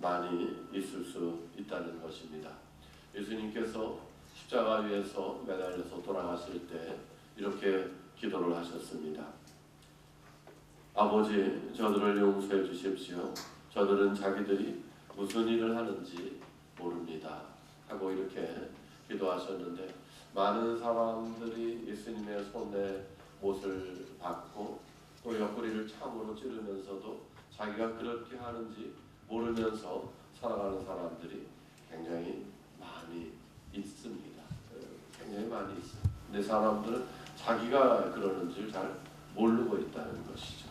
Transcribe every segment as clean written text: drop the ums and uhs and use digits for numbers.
많이 있을 수 있다는 것입니다. 예수님께서 십자가 위에서 매달려서 돌아가실 때 이렇게 기도를 하셨습니다. 아버지, 저들을 용서해 주십시오. 저들은 자기들이 무슨 일을 하는지 모릅니다. 하고 이렇게 기도하셨는데, 많은 사람들이 예수님의 손에 못을 박고 또 옆구리를 참으로 찌르면서도 자기가 그렇게 하는지 모르면서 살아가는 사람들이 굉장히 많이 있습니다. 굉장히 많이 있어요. 근데 사람들은 자기가 그러는지를 잘 모르고 있다는 것이죠.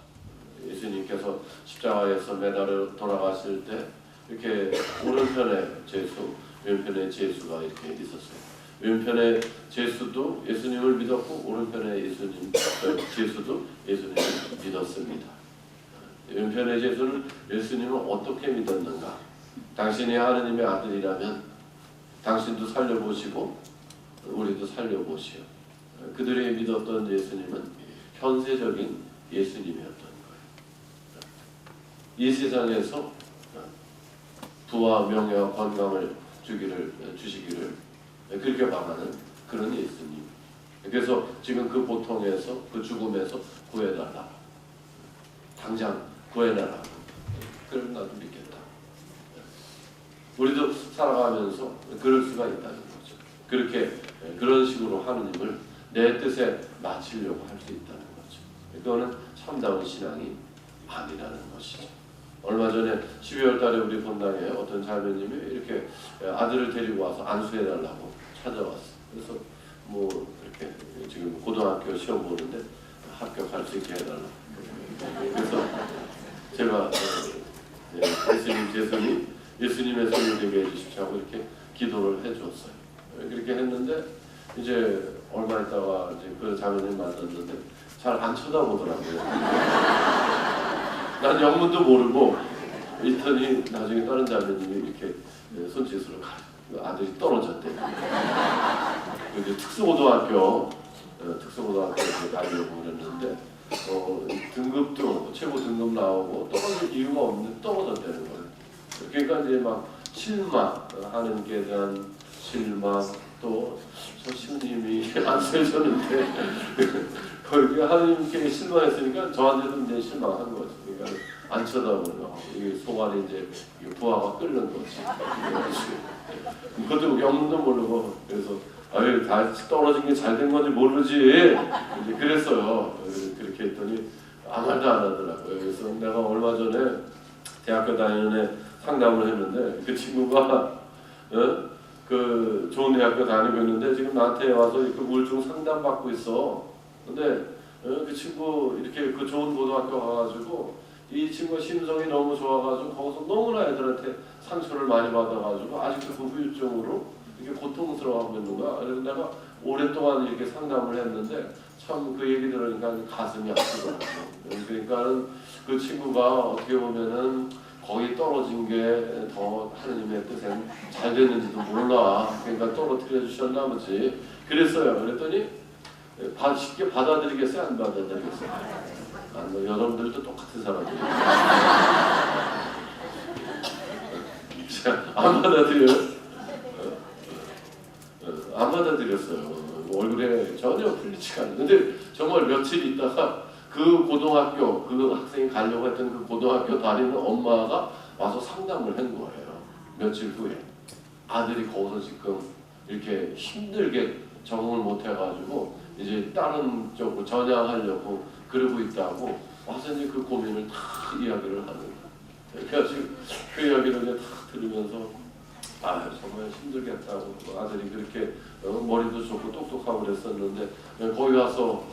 예수님께서 십자가에서 매달려 돌아가실 때 이렇게 오른편에 제수, 왼편에 제수가 이렇게 있었어요. 왼편에 제수도 예수님을 믿었고 오른편에 제수도 예수님을 믿었습니다. 왼편의 제수는 예수님을 어떻게 믿었는가? 당신이 하느님의 아들이라면 당신도 살려보시고 우리도 살려보시오. 그들이 믿었던 예수님은 현세적인 예수님이었던 거예요. 이 세상에서 부와 명예와 건강을 주시기를 그렇게 바라는 그런 예수님. 그래서 지금 그 고통에서, 그 죽음에서 구해달라. 당장 구해달라. 그럼 나도 믿겠다. 우리도 살아가면서 그럴 수가 있다는 거죠. 그런 식으로 하느님을 내 뜻에 맞추려고 할 수 있다는 거죠. 그거는 참다운 신앙이 아니라는 것이죠. 얼마 전에 12월 달에 우리 본당에 어떤 자매님이 이렇게 아들을 데리고 와서 안수해달라고 찾아왔어요. 그래서 뭐 이렇게 지금 고등학교 시험 보는데 합격할 수 있게 해달라고. 그래서 제가 예수님의 손을 되게 해주십시오 하고 이렇게 기도를 해줬어요. 그렇게 했는데 이제 얼마 있다가 이제 그 자매님 만났는데 잘 안 쳐다보더라고요. 난 영문도 모르고 있더니 나중에 다른 자매님이 이렇게 손짓으로 아들이 떨어졌대. 이제 특수고등학교에 가려고 그랬는데 등급도 최고 등급 나오고 떨어질 이유가 없는데 떨어졌다는 거예요. 그러니까 이제 막 실망하는 게 대한 실망, 또 저 신님이 안 세졌는데 거기 하나님께 실망했으니까 저한테도 이제 실망한 거지. 그러니까 안 쳐다보고 이게 속안에 이제 부하가 끓는 거지. 그것도 영문도 모르고 그래서 아유 다 떨어진 게 잘 된 건지 모르지 이제 그랬어요. 그렇게 했더니 아무 말도 안 하더라고요. 그래서 내가 얼마 전에 대학교 다니는 애 상담을 했는데 그 친구가 그 좋은 대학교 다니고 있는데 지금 나한테 와서 그 우울증 상담 받고 있어. 근데 그 친구 이렇게 그 좋은 고등학교 가가지고 이 친구 심성이 너무 좋아가지고 거기서 너무나 애들한테 상처를 많이 받아가지고 아직도 그 후유증으로 이렇게 고통스러워하고 있는 거야. 그래서 내가 오랫동안 이렇게 상담을 했는데 참 그 얘기 들으니까 가슴이 아프더라고. 그러니까는 그 친구가 어떻게 보면은 거기 떨어진 게 더 하느님의 뜻엔 잘 됐는지도 몰라. 그러니까 떨어뜨려 주셨나 보지. 그랬어요. 그랬더니 쉽게 받아들이겠어요? 안 받아들이겠어요? 여러분들도 똑같은 사람이에요. 안 받아들여요? 안 받아들였어요. 얼굴에 전혀 풀리지가 않아요. 근데 정말 며칠 있다가 그 고등학교, 그 학생이 가려고 했던 그 고등학교 다니는 엄마가 와서 상담을 한 거예요. 며칠 후에. 아들이 거기서 지금 이렇게 힘들게 적응을 못 해가지고 이제 다른 쪽으로 전향하려고 그러고 있다고 와서 이제 그 고민을 다 이야기를 하는 거예요. 그래서 그 이야기를 이제 다 들으면서 아 정말 힘들겠다고 아들이 그렇게 머리도 좋고 똑똑하고 그랬었는데 거기 가서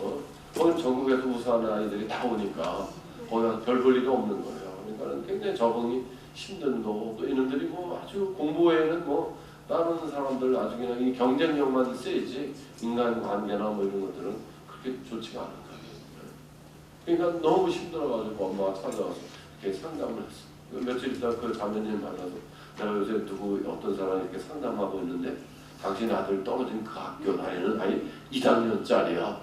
거기 전국에서 우수한 아이들이 다 오니까 거기 가서 별 볼 일이 없는 거예요. 그러니까 굉장히 적응이 힘든 거고 또 이놈들이 뭐 아주 공부에는 뭐 다른 사람들 아주 그냥 이 경쟁력만 있어야지 인간관계나 뭐 이런 것들은 그렇게 좋지가 않은 거예요. 그러니까 너무 힘들어가지고 엄마가 찾아와서 이렇게 상담을 했어. 며칠 있다가 그 자매님 만나서 내가 요새 어떤 사람이 이렇게 상담하고 있는데 당신 아들 떨어진 그 학교 다니는 아이 2학년짜리야.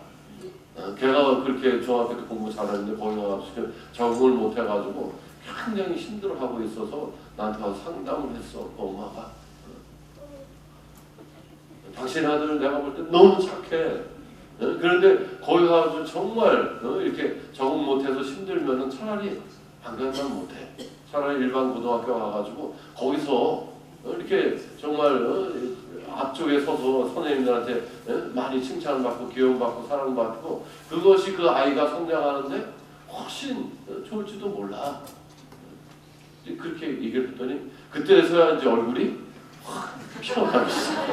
걔가 그렇게 중학교 때 공부 잘했는데 거기 가서 적응을 못 해가지고 굉장히 힘들어하고 있어서 나한테 와서 상담을 했어. 엄마가 당신 아들 내가 볼 때 너무 착해. 그런데 거기 가서 정말 이렇게 적응 못해서 힘들면은 차라리 방학만 못해. 차라리 일반 고등학교 가가지고 거기서 이렇게 정말 앞쪽에 서서 선생님들한테 많이 칭찬받고 기용받고 사랑받고 그것이 그 아이가 성장하는데 훨씬 좋을지도 몰라. 그렇게 얘기를 했더니 그때서야 이제 얼굴이 확 피어나기 시작해.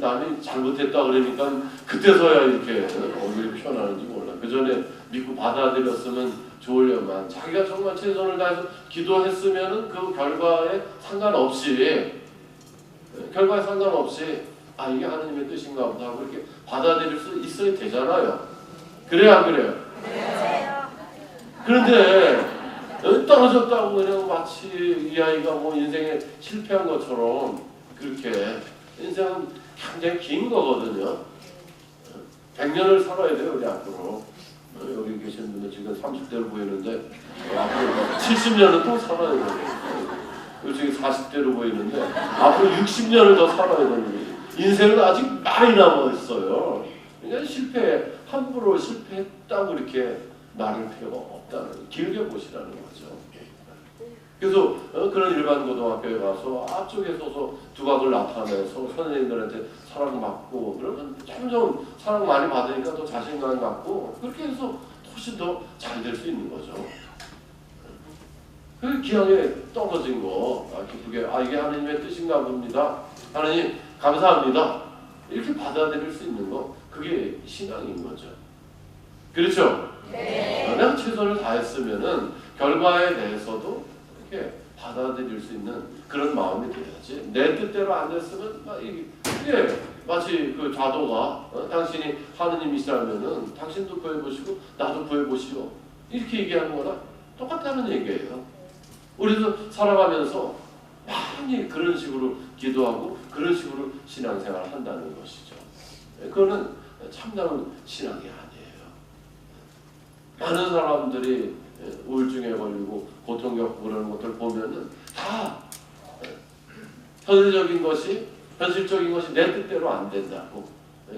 남이 잘못했다 그러니까 그때서야 이렇게 얼굴이 피어나는지 몰라. 그 전에 믿고 받아들였으면 좋으려만 자기가 정말 최선을 다해서 기도했으면은 그 결과에 상관없이 아 이게 하나님의 뜻인가 보다 하고 이렇게 받아들일 수 있어야 되잖아요. 그래요 안 그래요? 네. 그런데 떨어졌다고 그냥 마치 이 아이가 뭐 인생에 실패한 것처럼 그렇게 인생은 굉장히 긴 거거든요. 100년을 살아야 돼요, 우리 앞으로. 여기 계신 분들 지금 30대로 보이는데 앞으로 70년은 또 살아야 돼요. 지금 40대로 보이는데 앞으로 60년을 더 살아야 되는 인생은 아직 많이 남아있어요. 그러니까 함부로 실패했다고 이렇게 말할 필요가 없다는, 길게 보시라는 거죠. 그래서 그런 일반 고등학교에 가서 앞쪽에 서서 두각을 나타내서 선생님들한테 사랑받고 그러면 점점 사랑 많이 받으니까 또 자신감 갖고 그렇게 해서 훨씬 더 잘 될 수 있는 거죠. 그 기왕에 떨어진 거 기쁘게 이게 하나님의 뜻인가 봅니다. 하나님 감사합니다. 이렇게 받아들일 수 있는 거 그게 신앙인 거죠. 그렇죠? 네. 내가 최선을 다했으면은 결과에 대해서도 이렇게 받아들일 수 있는 그런 마음이 돼야지. 내 뜻대로 안 됐으면 이게 마치 그 자도가 당신이 하느님이시라면은 당신도 구해보시고 나도 구해보시오 이렇게 얘기하는 거랑 똑같다는 얘기예요. 우리도 살아가면서 많이 그런 식으로 기도하고 그런 식으로 신앙생활을 한다는 것이죠. 그거는 참다운 신앙이 아니에요. 많은 사람들이 우울증에 걸리고 고통 겪고 그러는 것들 보면은 다 현실적인 것이 내 뜻대로 안 된다고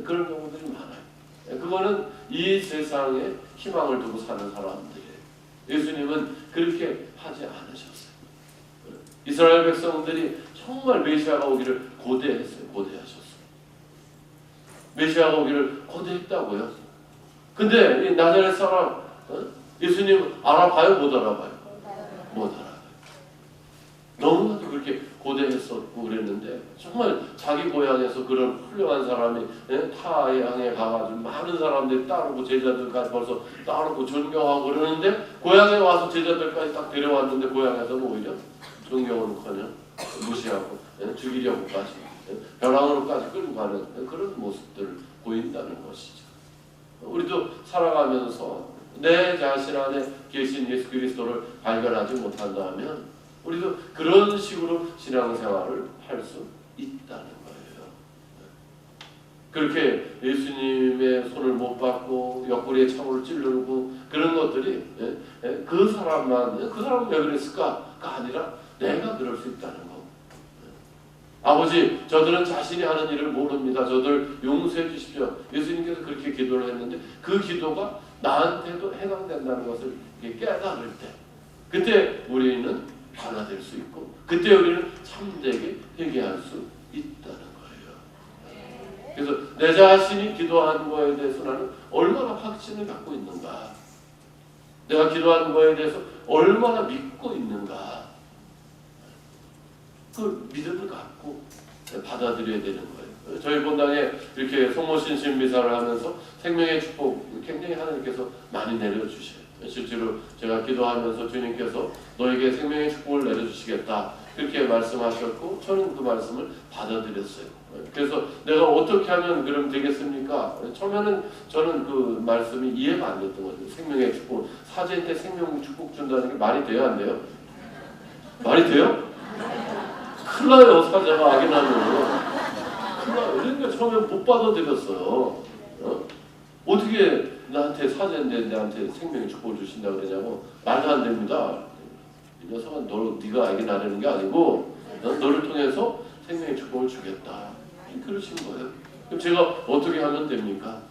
그런 경우들이 많아요. 그거는 이 세상에 희망을 두고 사는 사람들이에요. 예수님은 그렇게 하지 않으셨어요. 이스라엘 백성들이 정말 메시아가 오기를 고대하셨어요. 메시아가 오기를 고대했다고요. 근데 이 나자렛 사람 예수님 알아봐요? 못 알아봐요? 못 알아봐요. 너무나도 그렇게 고대했었고 그랬는데 정말 자기 고향에서 그런 훌륭한 사람이 타향에 가가지고 많은 사람들이 따르고 제자들까지 벌써 따르고 존경하고 그러는데 고향에 와서 제자들까지 딱 데려왔는데 고향에서는 오히려 존경은커녕 무시하고 죽이려고까지 벼랑으로까지 끌고 가는 그런 모습들을 보인다는 것이죠. 우리도 살아가면서 내 자신 안에 계신 예수 그리스도를 발견하지 못한다면 우리도 그런 식으로 신앙생활을 할 수 있다는 거예요. 그렇게 예수님의 손을 못 받고 옆구리에 창으로 찌르고 그런 것들이 그 사람은 왜 그랬을까가 아니라 내가 그럴 수 있다는 거. 아버지 저들은 자신이 하는 일을 모릅니다. 저들 용서해 주십시오. 예수님께서 그렇게 기도를 했는데 그 기도가 나한테도 해당된다는 것을 깨달을 때 그때 우리는 변화될 수 있고 그때 우리는 참되게 회개할 수 있다는 거예요. 그래서 내 자신이 기도하는 거에 대해서 나는 얼마나 확신을 갖고 있는가, 내가 기도하는 거에 대해서 얼마나 믿고 있는가, 그 믿음을 갖고 받아들여야 되는 거예요. 저희 본당에 이렇게 송모신 신비사를 하면서 생명의 축복 굉장히 하나님께서 많이 내려주셔요. 실제로 제가 기도하면서 주님께서 너에게 생명의 축복을 내려주시겠다 그렇게 말씀하셨고 저는 그 말씀을 받아들였어요. 그래서 내가 어떻게 하면 그럼 되겠습니까? 처음에는 저는 그 말씀이 이해가 안 됐던 거죠. 생명의 축복, 사제 때 생명 축복 준다는 게 말이 돼요 안 돼요? 말이 돼요? 큰일 나요. 사자가 악이 나면 큰일 나요. 그러니까 처음에 못 받아들였어요. 어떻게 나한테 사죄인데 나한테 생명의 축복을 주신다 그러냐고. 말도 안 됩니다. 이 녀석은 네가 알게 나르는 게 아니고 너를 통해서 생명의 축복을 주겠다. 그러신 거예요. 그럼 제가 어떻게 하면 됩니까?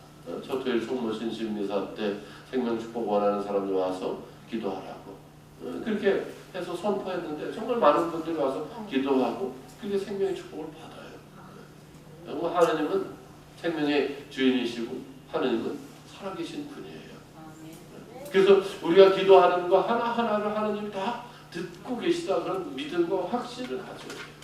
첫 토요일 성모 신심미사 때 생명 축복 원하는 사람들 와서 기도하라고 그렇게 해서 선포했는데 정말 많은 분들이 와서 기도하고 그게 생명의 축복을 받아요. 하나님은 생명의 주인이시고 하나님은 살아계신 분이에요. 그래서 우리가 기도하는 거 하나하나를 하나님이 다 듣고 계시다 그런 믿음과 확신을 가져야 돼요.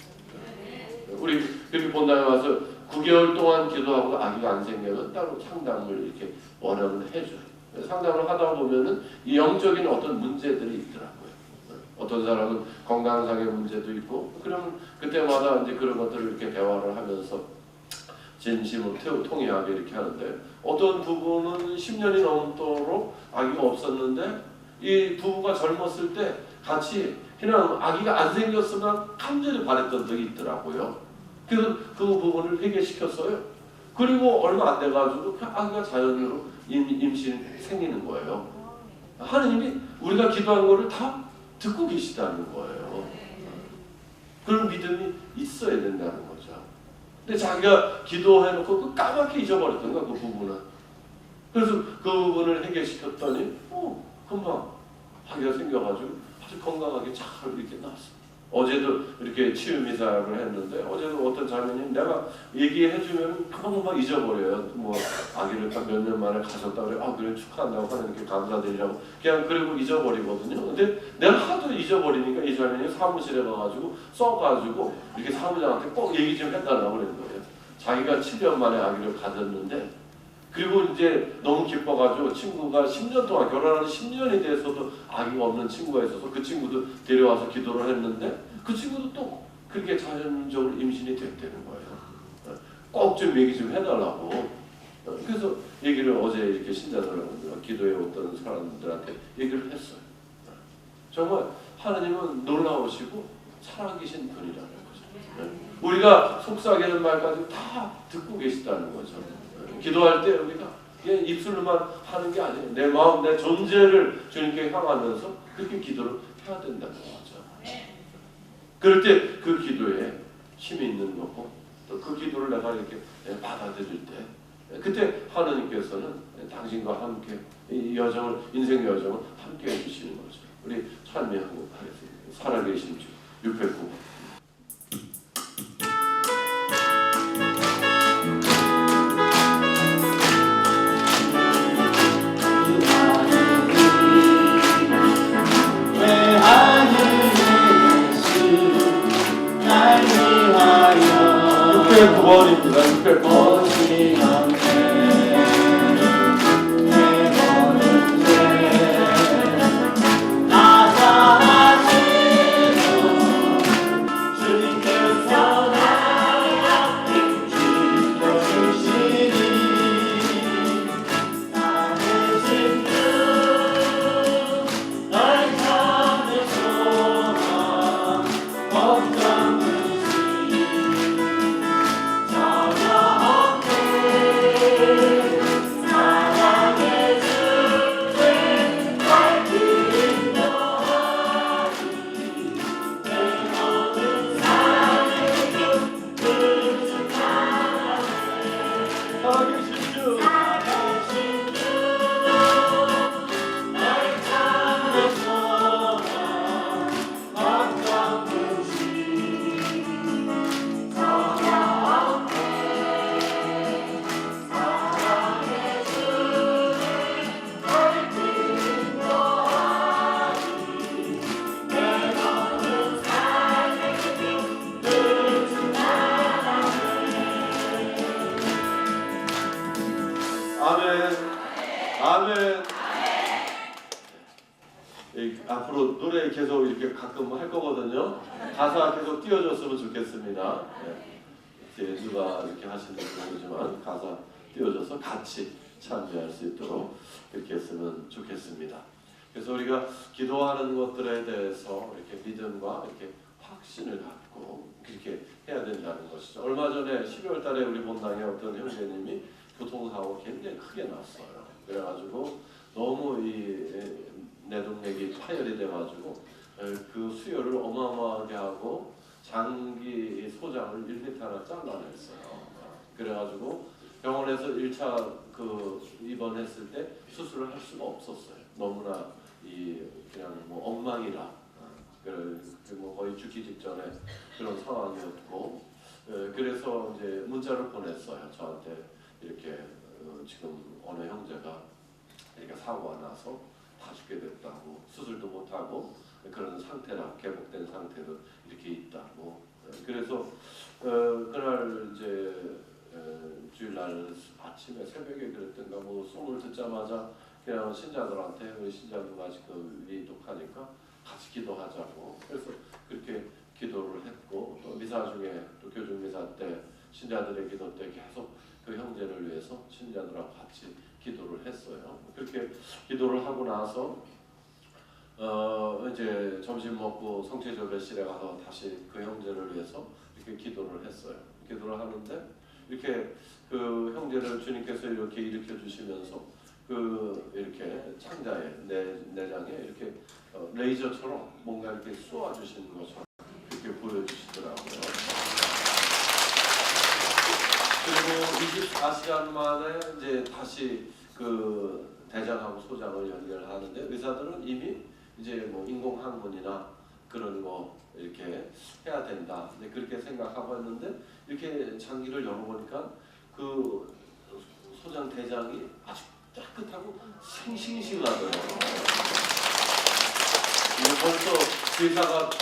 우리 그렇게 본당에 와서 9개월 동안 기도하고 아기가 안 생기면 따로 상담을 이렇게 원하면 해줘요. 상담을 하다 보면은 이 영적인 어떤 문제들이 있더라고요. 어떤 사람은 건강상의 문제도 있고, 그러면 그때마다 이제 그런 것들을 이렇게 대화를 하면서 진심으로 통해하게 이렇게 하는데, 어떤 부부는 10년이 넘도록 아기가 없었는데 이 부부가 젊었을 때 같이 그냥 아기가 안 생겼으면 간절히 바랬던 적이 있더라고요. 그래서 그 부분을 회개시켰어요. 그리고 얼마 안 돼가지고 그 아기가 자연으로 임신 생기는 거예요. 하느님이 우리가 기도한 거를 다 듣고 계시다는 거예요. 그런 믿음이 있어야 된다는 거죠. 근데 자기가 기도해놓고 그 까맣게 잊어버렸던 거야, 그 부분은. 그래서 그 부분을 해결시켰더니 금방 아기가 생겨가지고 아주 건강하게 잘 이렇게 나왔어. 어제도 이렇게 치유미사를 했는데 어제도 어떤 자매님 내가 얘기해주면 금방 잊어버려요. 뭐 아기를 딱 몇 년 만에 가졌다 그래. 그래 축하한다고 하나님께 감사드리라고 그냥 그리고 잊어버리거든요. 근데 내가 하도 잊어버리니까 이 자매님 사무실에 가가지고 써가지고 이렇게 사무장한테 꼭 얘기 좀 해달라고 그러는 거예요. 자기가 7년 만에 아기를 가졌는데 그리고 이제 너무 기뻐가지고 친구가 10년 동안 결혼한 10년이 돼서도 아기가 없는 친구가 있어서 그 친구도 데려와서 기도를 했는데 그 친구도 또 그렇게 자연적으로 임신이 됐다는 거예요. 꼭 좀 얘기 좀 해달라고. 그래서 얘기를 어제 이렇게 신자들하고 기도해 왔던 사람들한테 얘기를 했어요. 정말 하나님은 놀라우시고 살아계신 분이라는 거죠. 우리가 속삭이는 말까지 다 듣고 계시다는 거죠. 기도할 때 우리가 그냥 입술로만 하는 게 아니에요. 내 마음, 내 존재를 주님께 향하면서 그렇게 기도를 해야 된다는 거죠. 그럴 때 그 기도에 힘이 있는 거고 또 그 기도를 내가 이렇게 받아들일 때 그때 하나님께서는 당신과 함께 이 여정을, 인생 여정을 함께 해주시는 거죠. 우리 찬미하고 하겠습니다. 살아계신 주 609번. 그 번입니다. 600번. 아멘. 앞으로 노래 계속 이렇게 가끔 할 거거든요. 가사 계속 띄워줬으면 좋겠습니다. 누가 이렇게 하시는지 모르지만 가사 띄워줘서 같이 참여할 수 있도록 그렇게 했으면 좋겠습니다. 그래서 우리가 기도하는 것들에 대해서 이렇게 믿음과 이렇게 확신을 갖고 그렇게 해야 된다는 것이죠. 얼마 전에 12월 달에 우리 본당에 어떤 형제님이 교통사고 굉장히 크게 났어요. 그래가지고 너무 이 내동맥이 파열이 돼가지고 그 수혈을 어마어마하게 하고 장기 소장을 1m나 잘라냈어요. 그래가지고 병원에서 1차 그 입원했을 때 수술을 할 수가 없었어요. 너무나 이 그냥 뭐 엉망이라 뭐 거의 죽기 직전에 그런 상황이었고 그래서 이제 문자를 보냈어요. 저한테 이렇게 지금 어느 형제가 이렇게 사고가 나서 다 죽게 됐다고 수술도 못하고 그런 상태라 개복된 상태로 이렇게 있다고 그래서 그날 이제 주일날 아침에 새벽에 그랬던가 뭐 소문을 듣자마자 그냥 신자들한테 우리 신자들 같이 그 위독하니까 같이 기도하자고 그래서 그렇게 기도를 했고 또 미사 중에 또 교중 미사 때 신자들의 기도 때 계속 그 형제를 위해서 신자들하고 같이 기도를 했어요. 그렇게 기도를 하고 나서 이제 점심 먹고 성체조별실에 가서 다시 그 형제를 위해서 이렇게 기도를 했어요. 기도를 하는데 이렇게 그 형제를 주님께서 이렇게 일으켜 주시면서 그 이렇게 창자에 내장에 이렇게 레이저처럼 뭔가 이렇게 쏘아 주시는 것처럼 이렇게 보여주시더라고요. 그리고 24시간 만에 이제 다시 그 대장하고 소장을 연결하는데 의사들은 이미 이제 뭐 인공항문이나 그런 거 이렇게 해야 된다. 근데 그렇게 생각하고 했는데 이렇게 장기를 열어보니까 그 소장 대장이 아주 깨끗하고 싱싱하더라고요. 벌써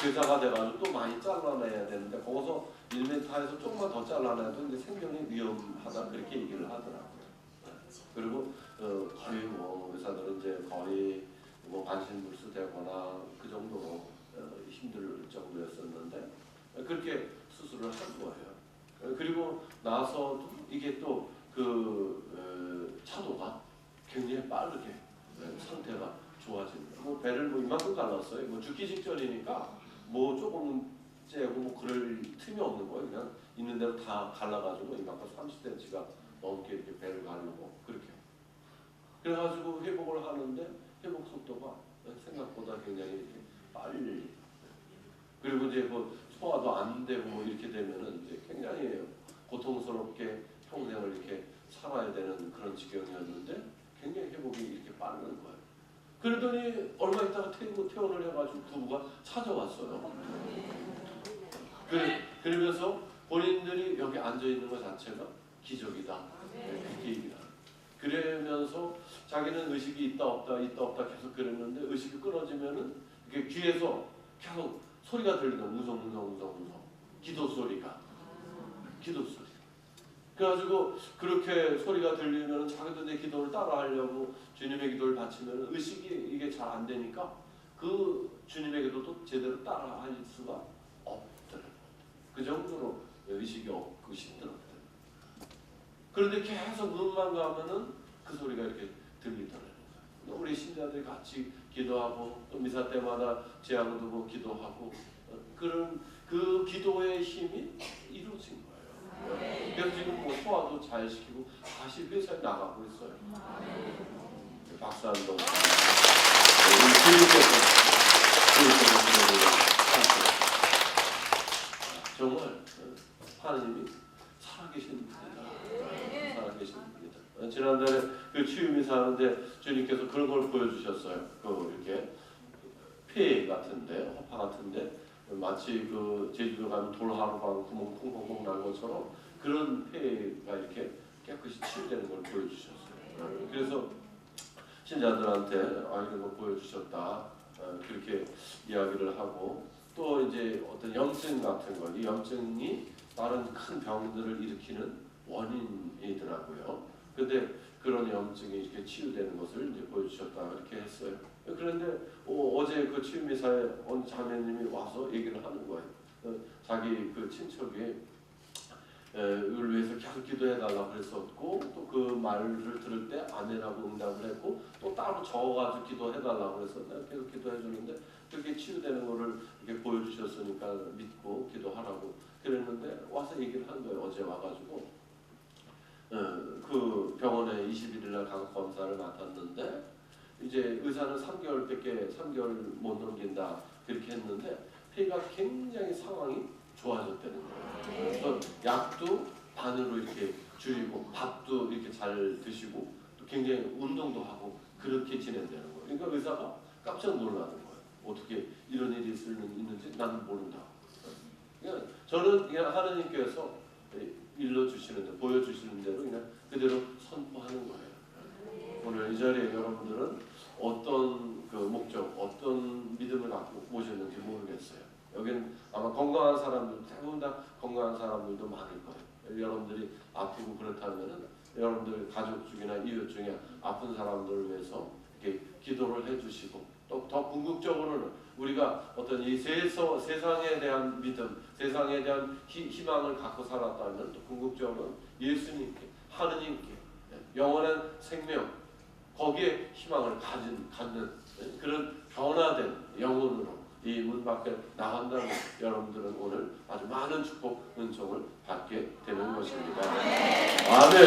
괴사가 돼가지고 또 많이 잘라내야 되는데 거기서 1m에서 조금만 더 잘라내도 근데 생명이 위험하다 그렇게 얘기를 하더라고요. 그리고 거의 뭐 의사들은 이제 거의 뭐 반신불수 되거나 그 정도로 힘들 정도였었는데 그렇게 수술을 한 거예요. 그리고 나서 이게 또 그 차도가 굉장히 빠르게 상태가 좋아집니다. 뭐 배를 뭐 이만큼 갈랐어요. 뭐 죽기 직전이니까 뭐 조금 째고 뭐 그럴 틈이 없는 거예요. 그냥 있는 대로 다 갈라가지고 이만큼 30cm가 넘게 이렇게 배를 가르고 그렇게. 그래가지고 회복을 하는데 회복 속도가 생각보다 굉장히 이렇게 빨리. 그리고 이제 뭐 소화도 안 되고 뭐 이렇게 되면은 이제 굉장히 고통스럽게 평생을 이렇게 살아야 되는 그런 지경이었는데 굉장히 회복이 이렇게 빠른 거예요. 그러더니 얼마 있다가 퇴원을 해가지고 부부가 찾아왔어요. 그러면서 본인들이 여기 앉아 있는 것 자체가 기적이다. 그렇게 얘기를 하는. 그러면서 자기는 의식이 있다 없다 계속 그랬는데 의식이 끊어지면은 이게 귀에서 계속 소리가 들리는 웅성웅성 기도 소리가. 그래가지고 그렇게 소리가 들리면 자기도 내 기도를 따라하려고 주님의 기도를 바치면 의식이 이게 잘 안 되니까 그 주님의 기도도 제대로 따라할 수가 없더라고요. 그 정도로 의식이 없고 힘들었대요. 그런데 계속 눈만 감으면은 그 소리가 이렇게 들리더라고요. 우리 신자들이 같이 기도하고 또 미사 때마다 제하고 두고 기도하고 그런 그 기도의 힘이 이루어진 거예요. 그래서 지금 뭐 소화도 잘 시키고 다시 회사에 나가고 있어요. 박수 한 번. 정말 하나님이 살아계신 분이다. 살아계신 분이다. 지난달에 그 치유미사 하는데 주님께서 그런 걸 보여주셨어요. 그 이렇게 폐 같은데, 허파 같은데 마치 그 제주도 가면 돌하루방 구멍 콩콩콩 난 것처럼 그런 폐가 이렇게 깨끗이 치유되는 걸 보여주셨어요. 그래서 신자들한테 이런 거 보여주셨다 그렇게 이야기를 하고 또 이제 어떤 염증 같은 거, 이 염증이 다른 큰 병들을 일으키는 원인이더라고요. 근데 그런 염증이 이렇게 치유되는 것을 이제 보여주셨다 이렇게 했어요. 그런데 어제 그 치유미사에 어느 자매님이 와서 얘기를 하는 거예요. 자기 그 친척이 을 위해서 계속 기도해달라고 그랬었고 또 그 말을 들을 때 아멘하고 응답을 했고 또 따로 적어가지고 기도해달라고 그랬었는데 계속 기도해주는데 그렇게 치유되는 거를 이렇게 보여주셨으니까 믿고 기도하라고 그랬는데 와서 얘기를 한 거예요. 어제 와가지고 그 병원에 21일 날 가서 검사를 맡았는데 이제 의사는 3개월 못 넘긴다 그렇게 했는데 폐가 굉장히 상황이 좋아졌다는 거예요. 그래서 약도 반으로 이렇게 줄이고 밥도 이렇게 잘 드시고 또 굉장히 운동도 하고 그렇게 지낸다는 거예요. 그러니까 의사가 깜짝 놀라는 거예요. 어떻게 이런 일이 있는지 나는 모른다. 그러니까 저는 그냥 하나님께서 일러주시는 대로 보여주시는 대로 그냥 그대로 선포하는 거예요. 오늘 이 자리에 여러분들은 어떤 그 목적, 어떤 믿음을 갖고 모셨는지 모르겠어요. 여기는 아마 건강한 사람들, 대부분 다 건강한 사람들도 많을 거예요. 여러분들이 아프고 그렇다면은 여러분들 가족 중이나 이웃 중에 아픈 사람들을 위해서 이렇게 기도를 해주시고 또 더 궁극적으로는 우리가 어떤 이 세상에 대한 믿음, 세상에 대한 희망을 갖고 살았다면 또 궁극적으로는 예수님께, 하느님께 영원한 생명 거기에 희망을 갖는 그런 변화된 영혼으로 이 문 밖에 나간다면 여러분들은 오늘 아주 많은 축복, 은총을 받게 되는 것입니다. 아멘.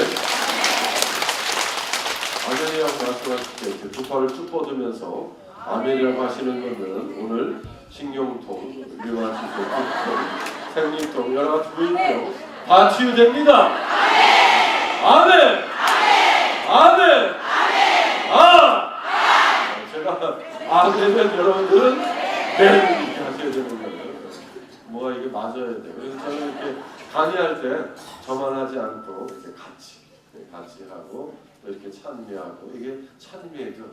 아멘이라고 말씀하실 때 두 팔을 쭉 뻗으면서 아멘이라고 하시는 것은 오늘 신경통, 류마티스, 생리통, 여러 가지 부인통 다 치유됩니다. 아멘. 아멘. 제가 되면 여러분들은 이렇게 하셔야 되는 거예요. 뭐가 이게 맞아야 돼요. 그래서 저는 이렇게 강의할 때 저만 하지 않고 이렇게 같이 하고 또 이렇게 찬미하고 이게 찬미에도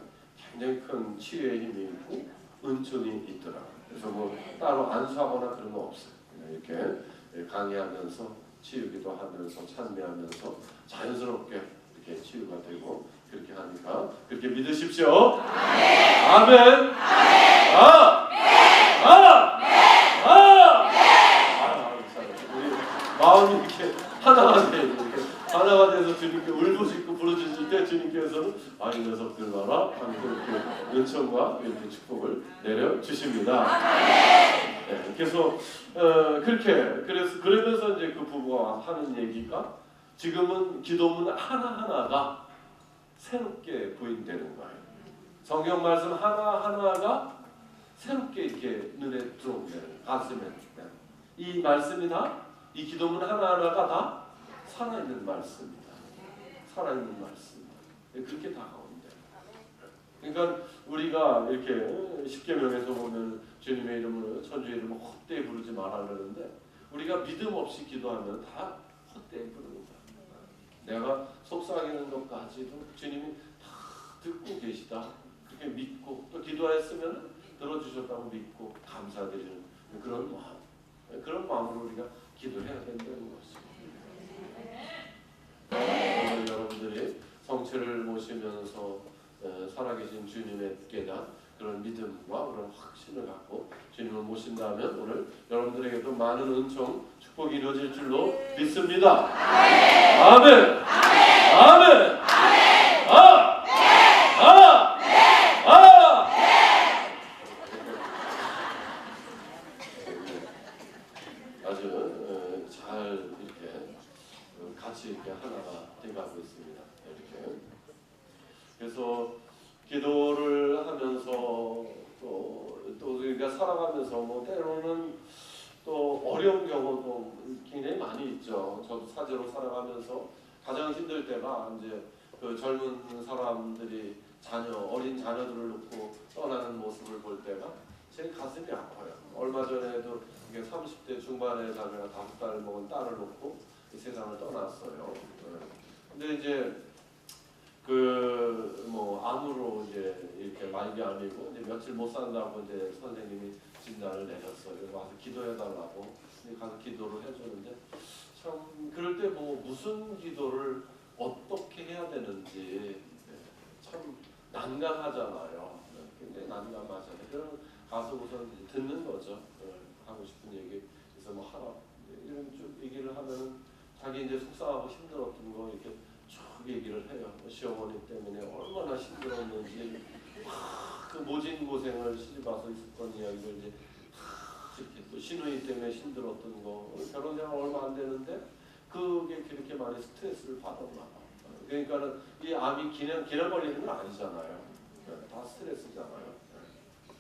굉장히 큰 치유의 힘이 있고 은총이 있더라고요. 그래서 뭐 따로 안수하거나 그런 거 없어요. 그냥 이렇게 강의하면서 치유기도 하면서 찬미하면서 자연스럽게 이렇게 치유가 되고 그렇게 하니까 그렇게 믿으십시오. 아멘. 마음이 이렇게 하나가 돼요. 하나가 돼서 주님께 울부짖고 부르짖을 때 주님께서는 이 녀석들 봐라 하면서 이렇게 은총과 이렇게 축복을 내려주십니다. 네, 그래서 그러면서 이제 그 부부가 하는 얘기가 지금은 기도문 하나하나가 새롭게 부인되는 거예요. 성경 말씀 하나하나가 새롭게 이렇게 눈에 들어오는 가슴에 이 말씀이 다 이 기도문 하나하나가 다 살아있는 말씀입니다. 살아있는 말씀. 그렇게 다가온다. 그러니까 우리가 이렇게 십계명에서 보면 주님의 이름을 천주의 이름을 헛되이 부르지 말아 그러는데 우리가 믿음 없이 기도하면 다 헛되이 부르는 거야. 내가 속삭이는 것까지도 주님이 다 듣고 계시다. 그렇게 믿고 또 기도했으면 들어주셨다고 믿고 감사드리는 그런 마음. 그런 마음으로 우리가 기도해야 된다는 것입니다. 오늘 여러분들이 성체를 모시면서 살아계신 주님의 깨닫 그런 믿음과 그런 확신을 갖고 주님을 모신다면 오늘 여러분들에게도 많은 은총, 축복이 이루어질 줄로 믿습니다. 아멘. 아멘. 아주 잘 이렇게 같이 이렇게 하나가 돼가고 있습니다. 이렇게. 그래서 기도를 하면서 또 우리가 살아가면서 뭐 때로는 또 어려운 경우도 굉장히 많이 있죠. 저도 사제로 살아가면서 가장 힘들 때가 이제 그 젊은 사람들이 어린 자녀들을 놓고 떠나는 모습을 볼 때가 제 가슴이 아파요. 얼마 전에도 이게 30대 중반의 자매가 5살 먹은 딸을 놓고 이 세상을 떠났어요. 근데 이제 암으로 이제 이렇게 말기암이고 이제 며칠 못 산다고 이제 선생님이 진단을 내렸어요. 그래서 와서 기도해달라고 가서 기도를 해주는데 참 그럴 때 뭐 무슨 기도를 어떻게 해야 되는지 참 난감하잖아요. 굉장히 난감하잖아요. 그럼 가서 우선 듣는 거죠. 하고 싶은 얘기 그래서 뭐 하라 이런 쭉 얘기를 하면 자기 이제 속상하고 힘들었던 거 이렇게 쭉 얘기를 해요. 시어머니 때문에 얼마나 힘들었는지 그 모진 고생을 시집 와서 있었던 이야기를 이제 이렇게 또 시누이 때문에 힘들었던 거 결혼 생활 얼마 안 되는데 그게 그렇게 많이 스트레스를 받았나 봐. 그러니까는 이 암이 그냥 걸리는 건 아니잖아요. 다 스트레스잖아요.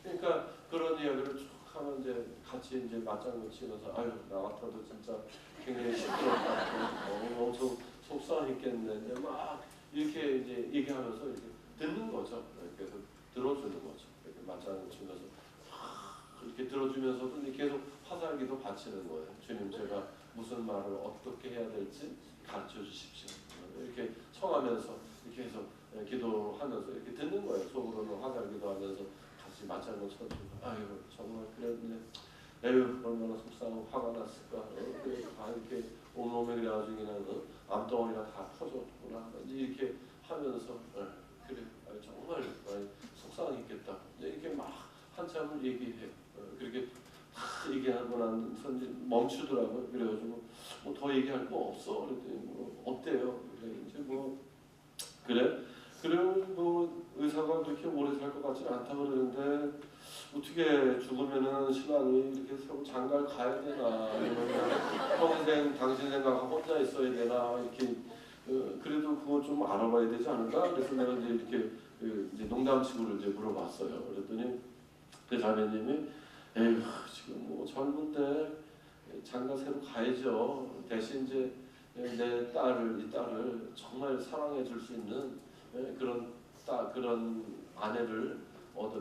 그러니까 그런 이야기를 쭉 하면 이제 같이 이제 맞장구 치면서 아유 나 같아도 진짜 굉장히 힘들었다. 너무 속상했겠네. 이제 막 이렇게 이제 얘기하면서 이렇게 듣는 거죠. 그래서 들어주는 거죠. 이렇게 맞장구 치면서 이렇게 들어주면서도 계속 화살기도 바치는 거예요. 주님 제가 무슨 말을 어떻게 해야 될지 가르쳐 주십시오. 이렇게 청하면서 이렇게 해서 기도하면서 이렇게 듣는 거예요. 속으로는 화살기도 하면서 같이 맞장구 쳐주고 아유 정말 그랬네. 에휴 얼마나 속상하고 화가 났을까. 다 이렇게 온몸에 그래가지고 그냥 암덩어리가 다 퍼졌구나. 이렇게 하면서 그래 정말 많이 속상했겠다. 이렇게 막 한참을 얘기해. 그렇게 다 얘기하고 난 멈추더라고요. 그래가지고 뭐 더 얘기할 거 없어. 그랬더니 뭐 어때요? 그래 이제 뭐 그래 뭐 의사가 그렇게 오래 살 것 같지는 않다 그러는데 어떻게 죽으면은 신랑이 이렇게 서로 장가를 가야 되나 아니면 평생 당신 생각하고 혼자 있어야 되나 이렇게 그래도 그거 좀 알아봐야 되지 않을까? 그래서 내가 이제 이렇게 이제 농담식으로 이제 물어봤어요. 그랬더니 그 자매님이 에휴 지금 뭐 젊은데 장가 새로 가야죠. 대신 이제 내 이 딸을 정말 사랑해 줄 수 있는 그런 아내를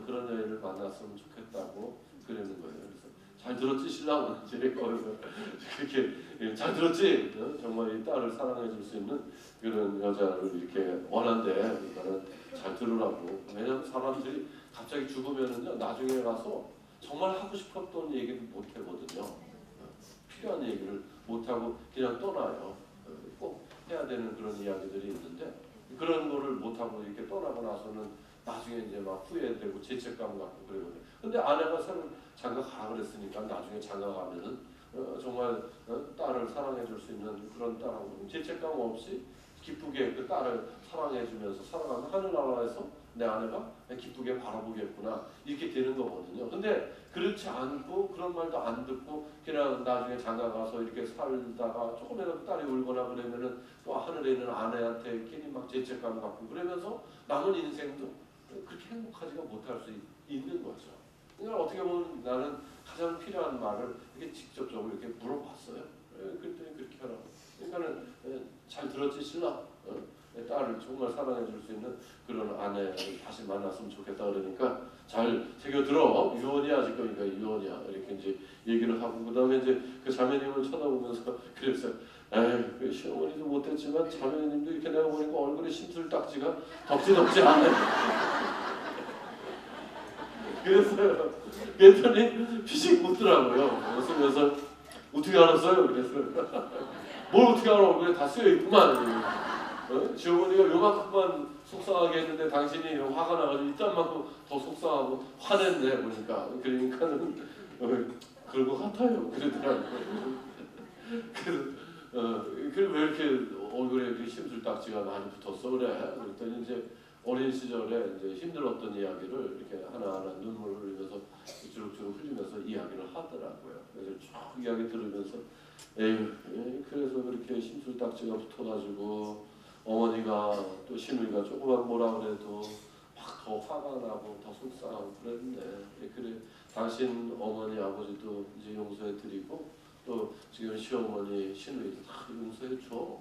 그런 여인을 만났으면 좋겠다고 그러는 거예요. 그래서 잘 들었지 신랑은 그렇게 잘 들었지. 정말 이 딸을 사랑해 줄 수 있는 그런 여자를 이렇게 원한대. 그러니까는 잘 들으라고. 왜냐면 사람들이 갑자기 죽으면은요 나중에 가서 정말 하고 싶었던 얘기를 못 하거든요. 필요한 얘기를 못 하고 그냥 떠나요. 꼭 해야 되는 그런 이야기들이 있는데 그런 거를 못 하고 이렇게 떠나고 나서는 나중에 이제 막 후회되고 죄책감 갖고 그러거든요. 근데 아내가 새로 장가 가라 그랬으니까 나중에 장가 가면은 정말 딸을 사랑해 줄 수 있는 그런 딸하고 죄책감 없이 기쁘게 그 딸을 사랑해 주면서 살아가는 하늘나라에서 내 아내가 기쁘게 바라보겠구나 이렇게 되는 거거든요. 근데 그렇지 않고 그런 말도 안 듣고 그냥 나중에 장가 가서 이렇게 살다가 조금이라도 딸이 울거나 그러면은 또 하늘에 있는 아내한테 괜히 막 죄책감 갖고 그러면서 남은 인생도 그렇게 행복하지가 못할 수 있는 거죠. 그러니까 어떻게 보면 나는 가장 필요한 말을 이렇게 직접적으로 이렇게 물어봤어요. 그랬더니 그렇게 하라고. 그러니까는 잘 들었지 신랑. 내 딸을 정말 사랑해 줄 수 있는 그런 아내를 다시 만났으면 좋겠다 그러니까 잘 새겨 들어. 유언이야 아직 거니까 유언이야 이렇게 이제 얘기를 하고 그다음에 이제 그 자매님을 쳐다보면서 그랬어요. 에이 그 시어머니도 못했지만 자매님도 이렇게 내가 보니까 얼굴에 심술딱지가 덕지덕지 않네. 그랬어요. 그랬더니 피식 웃더라고요. 웃으면서 어떻게 알았어요? 그랬어요. 뭘 어떻게 알아? 얼굴에 다 쓰여 있구만. 시어머니가 요만큼만 속상하게 했는데 당신이 화가 나가지고 이딴만큼 더 속상하고 화냈네 보니까. 그러니까는 그런 것 같아요. 그러더라고요. 그래서 왜 이렇게 얼굴에 이렇게 심술딱지가 많이 붙었어 그래? 그랬더니 이제 어린 시절에 이제 힘들었던 이야기를 이렇게 하나하나 눈물을 흘리면서 주룩주룩 흘리면서 이야기를 하더라고요. 그래서 쭉 이야기 들으면서 에휴, 그래서 그렇게 심술딱지가 붙어가지고 어머니가 또 시누이가 조금만 뭐라 그래도 막 더 화가 나고 더 속상하고 그랬네. 그래 당신 어머니 아버지도 이제 용서해 드리고 또 지금 시어머니 시누이도 다 용서해 줘.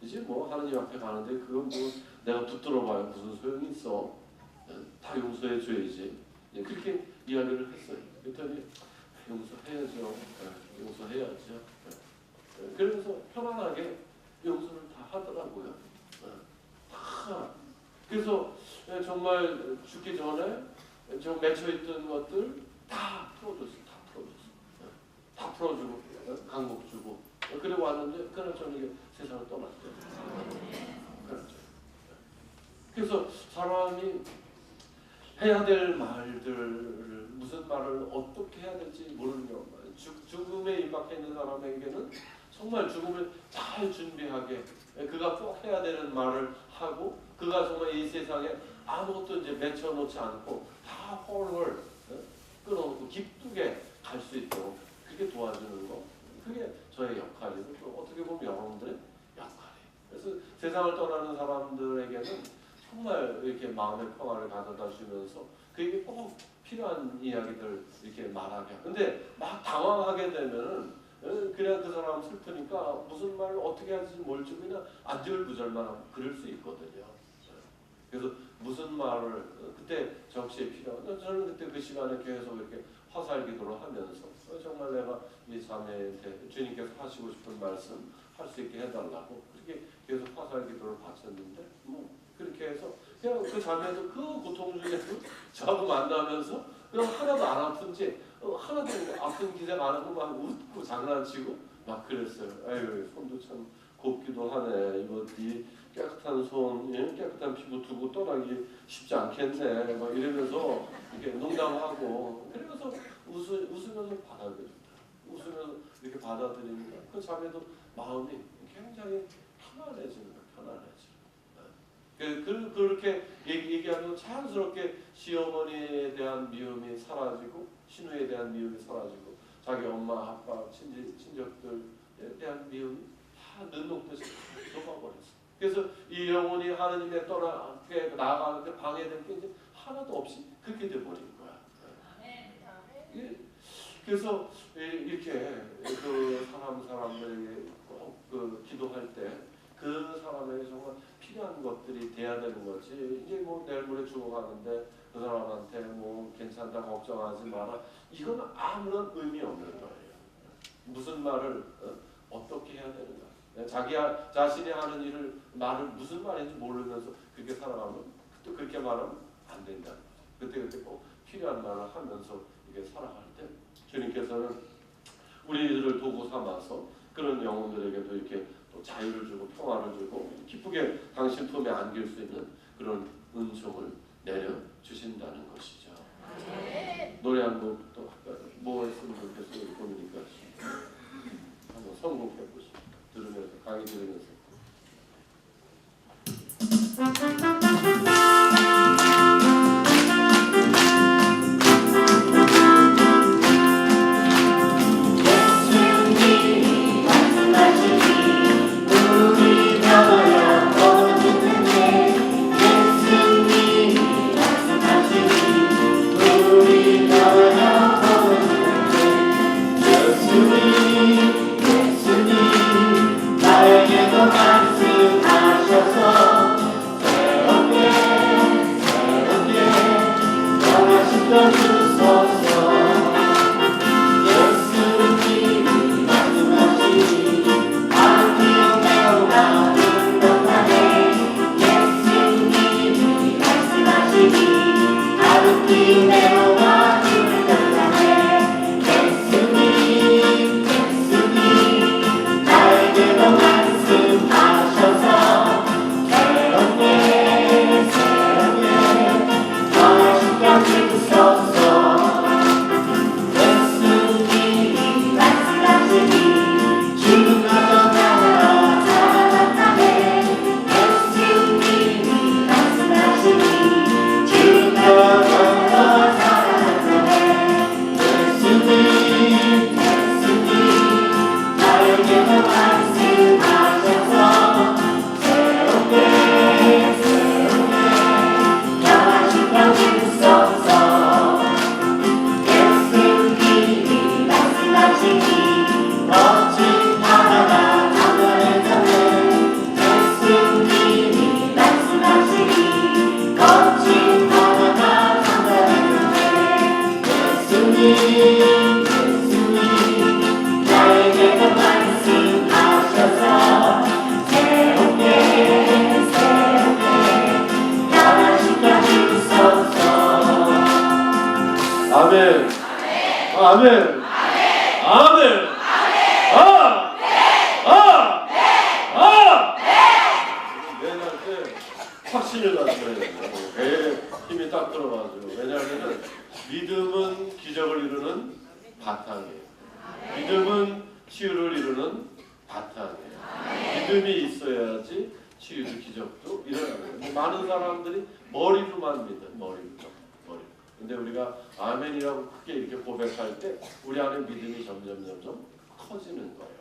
이제 뭐 하느님 앞에 가는데 그건 뭐 내가 붙들어 봐야 무슨 소용이 있어. 다 용서해 줘야지. 그렇게 이야기를 했어요. 그랬더니 용서해야죠. 용서해야죠. 그래서 편안하게 용서를 다 하더라고요. 다. 그래서 정말 죽기 전에 좀 맺혀있던 것들 다 풀어줬어. 다 풀어주고 강복 주고 그리고 왔는데 그날 저녁에 세상을 떠났죠. 그렇죠. 그래서 사람이 해야 될 말들을 무슨 말을 어떻게 해야 될지 모르는 경우가 죽음에 임박해 있는 사람에게는 정말 죽음을 잘 준비하게 그가 꼭 해야 되는 말을 하고 그가 정말 이 세상에 아무것도 이제 맺혀놓지 않고 다 홀홀 끊어놓고 기쁘게 갈 수 있도록 그렇게 도와주는 거 그게 저의 역할이고 또 어떻게 보면 정말 이렇게 마음의 평화를 가져다 주면서 그에게 꼭 필요한 이야기들 이렇게 말하게. 근데 막 당황하게 되면은 그냥 그 사람 슬프니까 무슨 말을 어떻게 하지 몰지 그냥 안절부절만 그럴 수 있거든요. 그래서 무슨 말을 그때 적시에 필요한 저는 그때 그 시간에 계속 이렇게 화살 기도를 하면서 정말 내가 이 자매한테 주님께서 하시고 싶은 말씀 할 수 있게 해달라고 그렇게 계속 화살 기도를 바쳤는데 뭐 그렇게 해서 그냥 그 자매도 그 고통 중에서 저하고 만나면서 그냥 하나도 안 아픈지 하나도 아픈 기색 안 하고 막 웃고 장난치고 막 그랬어요. 아유 손도 참 곱기도 하네. 이거 이 깨끗한 손, 깨끗한 피부 두고 떠나기 쉽지 않겠네. 막 이러면서 이렇게 농담하고 그러면서 웃으면서 받아들인다. 웃으면서 이렇게 받아들이니까 그 자매도 마음이 굉장히 편안해지는 거예요. 편안해지는. 그렇게 얘기하면 자연스럽게 시어머니에 대한 미움이 사라지고 신우에 대한 미움이 사라지고 자기 엄마, 아빠, 친족들에 대한 미움이 다 눈녹듯이 녹아버렸어. 그래서 이 영혼이 하느님의 떠나게 나아가는데 방해된 게 이제 하나도 없이 그렇게 돼버린 거야. 그래서 이렇게 그 사람들에게 그 기도할 때 그 사람에게 정말 필요한 것들이 돼야 되는 거지. 이제 뭐 내일 모레 죽어가는데 그 사람한테 뭐 괜찮다 걱정하지 마라. 이건 아무런 의미 없는 거예요. 무슨 말을 어떻게 해야 되는가. 자기 자신이 하는 일을 말을 무슨 말인지 모르면서 그렇게 살아가면 또 그렇게 말하면 안 된다는 거죠. 그때 꼭 필요한 말을 하면서 이게 살아갈 때 주님께서는 우리들을 도구 삼아서 그런 영혼들에게도 이렇게 또 자유를 주고 평화를 주고 기쁘게 당신 품에 안길 수 있는 그런 은총을 내려 주신다는 것이죠. 노래 한 곡 또 뭐 했으면 좋겠어요. 보니까 한번 선곡해 보시죠. 들으면서 강의 들으면서. 아멘. 아멘. 아멘. 왜냐하면 확신을 가지고 해야 돼요. 배에 힘이 딱 들어가지고. 왜냐하면 믿음은 기적을 이루는 바탕이에요. 믿음은 치유를 이루는 바탕이에요. 믿음이 있어야지 치유도 기적도 일어나요. 많은 사람들이 머리로만 믿어. 머리로. 근데 우리가 아멘이라고 크게 이렇게 고백할 때 우리 안에 믿음이 점점 커지는 거예요.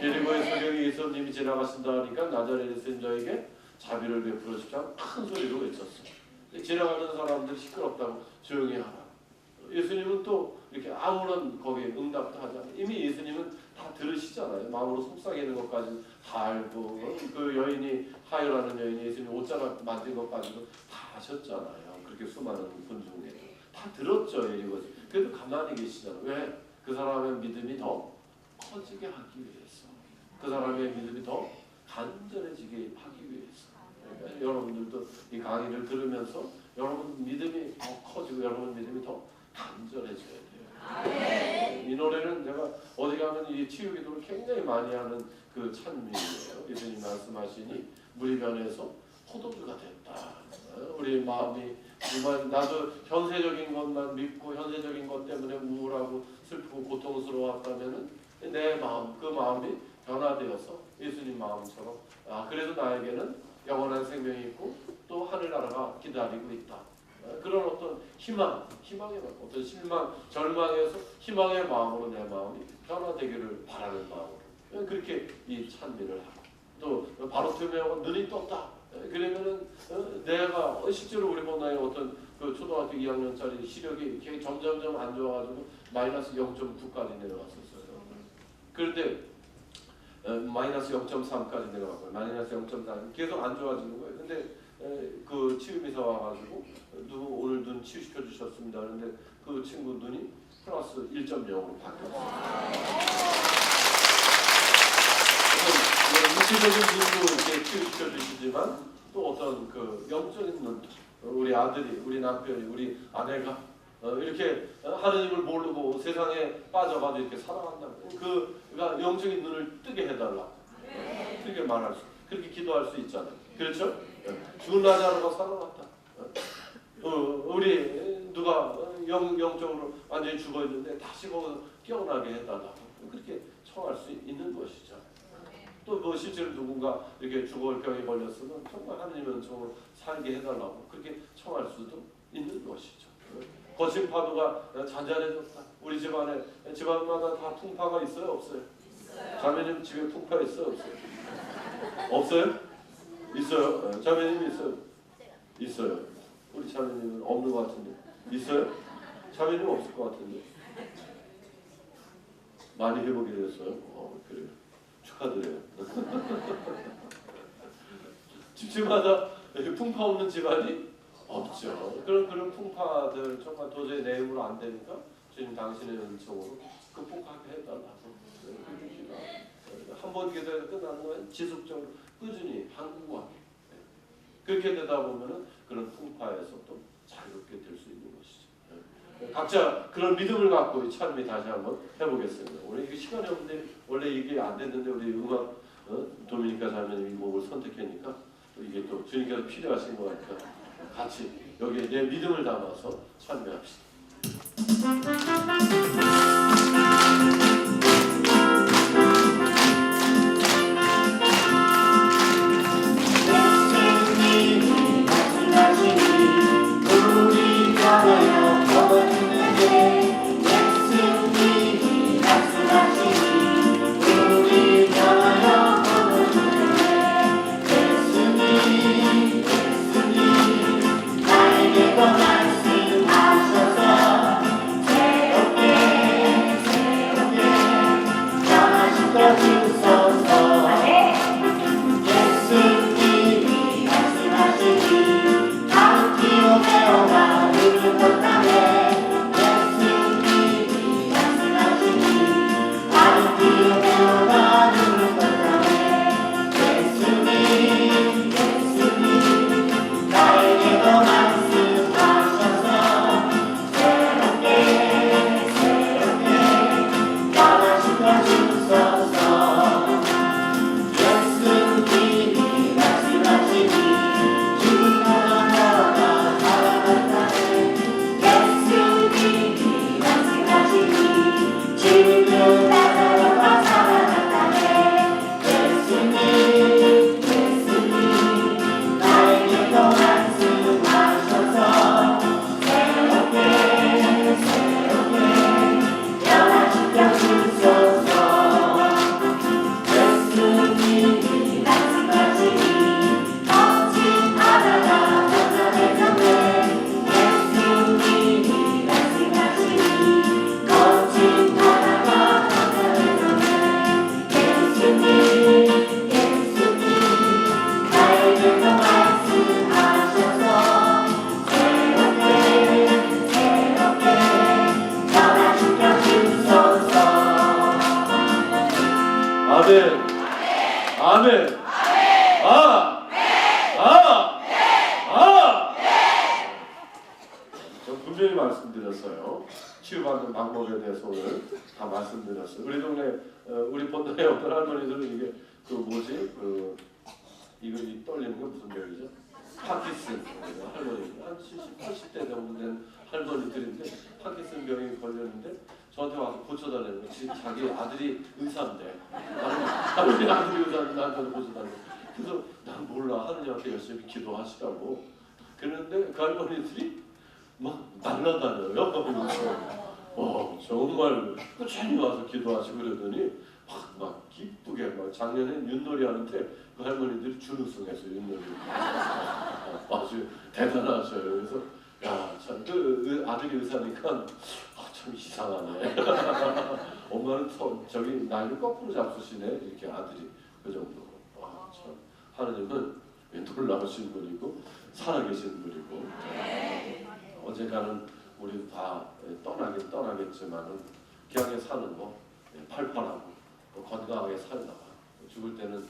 예리고의 소경이 예수님이 지나가신다 하니까 나자렛에 있는 저에게 자비를 베풀어 주십시오. 큰 소리로 외쳤어요. 지나가는 사람들 시끄럽다고 조용히 하라. 예수님은 또 이렇게 아무런 거기에 응답도 하지 않아요. 이미 예수님은 다 들으시잖아요. 마음으로 속삭이는 것까지 다 알고, 그 여인이, 하유라는 여인이 예수님 옷자락 만든 것까지도 다 아셨잖아요. 그렇게 수많은 분 중에 다 들었죠. 이거지. 그래도 가만히 계시잖아요. 왜? 그 사람의 믿음이 더 커지게 하기 위해서, 그 사람의 믿음이 더 간절해지게 하기 위해서. 그러니까 여러분들도 이 강의를 들으면서 여러분 믿음이 더 커지고 여러분 믿음이 더 간절해져야 돼요. 이 노래는 제가 어디 가면 이 치유기도를 굉장히 많이 하는 그 찬미예요. 예수님 말씀하시니 물이 변해서 포도주가 됐다. 우리 마음이 정말 나도 현세적인 것만 믿고 현세적인 것 때문에 우울하고 슬프고 고통스러웠다면은 내 마음, 그 마음이 변화되어서 예수님 마음처럼, 그래도 나에게는 영원한 생명이 있고 또 하늘나라가 기다리고 있다. 그런 어떤 희망의 마음, 어떤 실망, 절망에서 희망의 마음으로 내 마음이 변화되기를 바라는 마음으로 그렇게 이 찬미를 하고, 또 바로티메오가 눈이 떴다. 그러면은 내가 실제로 우리 본나의 어떤 그 초등학교 2학년짜리 시력이 이렇게 점점점 안 좋아가지고 마이너스 0.9까지 내려갔었어요. 그런데 마이너스 0.3까지 내려갔고요. 마이너스 0.4 계속 안 좋아지는 거예요. 근데 그 치유미사 와가지고 오늘 눈 치유시켜 주셨습니다. 그런데 그 친구 눈이 플러스 1.0으로 바뀌었어요. 육체적인 눈도 이렇게 치유시켜 주시지만 또 어떤 그 영적인 눈, 우리 아들이, 우리 남편이, 우리 아내가 이렇게 하느님을 모르고 세상에 빠져가지고 이렇게 살아간다. 그가 영적인 눈을 뜨게 해달라. 그렇게 말할 수, 그렇게 기도할 수 있잖아요. 그렇죠? 죽은 라자로가 살아났다. 우리 누가 영적으로 완전히 죽어 있는데 다시 거기서 깨어나게 해달라. 그렇게 청할 수 있는 것이죠. 또 뭐 실제로 누군가 이렇게 죽을 병에 걸렸으면 정말 하느님은 정말 살게 해달라고 그렇게 청할 수도 있는 것이죠. 거친 파도가 잔잔해졌다. 우리 집안마다 다 풍파가 있어요, 없어요? 있어요. 자매님 집에 풍파 있어요, 없어요? 없어요? 있어요. 자매님 있어요? 있어요. 우리 자매님은 없는 것 같은데 있어요? 자매님 없을 것 같은데 많이 회복이 됐어요. 그래요. 축하드려요. 집집마다 풍파 없는 집안이 없죠. 그런 풍파들 정말 도저히 내 힘으로 안 되니까 주님 당신의 은총으로 극복하게 해달라고. 한 번 기도해서 끝나는 건 지속적으로 꾸준히 한구하게. 그렇게 되다 보면은 그런 풍파에서 또 자유롭게 될 수 있는 것이죠. 각자 그런 믿음을 갖고 이 찬미 다시 한번 해보겠습니다. 오늘 이게 시간이 없는데 원래 이게 안 됐는데 우리 음악 도미니카 자매님이 이 곡을 선택하니까 또 이게 또 주님께서 필요하신 것 같아요. 같이 여기에 내 믿음을 담아서 찬미합시다. 말씀하셔서 아멘. 아멘. 아. 아. 아. 저 분명히 말씀드렸어요. 치유받는 방법에 대해서 오늘 다 말씀드렸어요. 우리 동네 우리 본당에 어떤 할머니들은 이게 그 뭐지 이거 이 떨리는 게 무슨 병이죠? 파킨슨 할머니 한 70, 80대 정도 된 할머니들인데 파킨슨 병이 걸렸는데 저한테 와서 고쳐달라는 거예요. 지금 자기 아들이 의사인데 할머니 아들이 의사인데 나한테 고쳐달라고. 그래서 난 몰라 하느님한테 열심히 기도하시라고. 그런데 그 할머니들이 막 날라다녀요. 정말 꾸준히 와서 기도하시고 그러더니 막 기쁘게 막 작년에 윷놀이 하는데 그 할머니들이 준우승했어요. 윷놀이. 아주 대단하셔요. 그래서 참 그 아들이 의사니까 참 이상하네. 엄마는 저기 나이를 거꾸로 잡수시네. 이렇게 아들이 그 정도로. 참 하느님은 놀라우신 분이고 살아계신 분이고. 언젠가는 우리도 다 떠나겠지만은 기왕에 사는 거 팔팔하고 건강하게 살다가 죽을 때는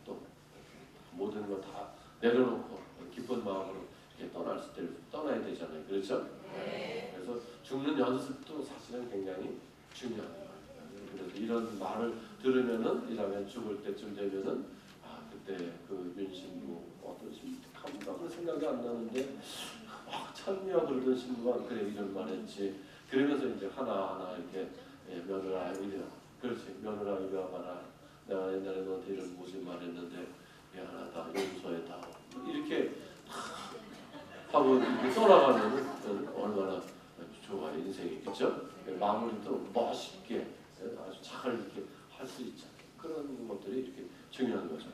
또 모든 거 다 내려놓고 기쁜 마음으로 이렇게 떠나야 되잖아요. 그렇죠? 네. 그래서 죽는 연습도 사실은 굉장히 중요한 거예요. 그래서 이런 말을 들으면은 이라면 죽을 때쯤 되면은 그때 그 윤신부 어떤 신부가 그런 생각이 안 나는데 참미와 그러던 신부가 그래 이런 말했지. 그러면서 이제 하나하나 이렇게 며느라 이려 그렇지 며느라 이려 봐라. 내가 옛날에 너한테 이런 무슨 말했는데 미안하다 용서해다 이렇게 하고 이렇게 떠나가면 얼마나 좋아 인생이 그렇죠? 마무리도 멋있게 아주 잘 이렇게 할 수 있잖아요. 그런 것들이 이렇게 중요한 거죠.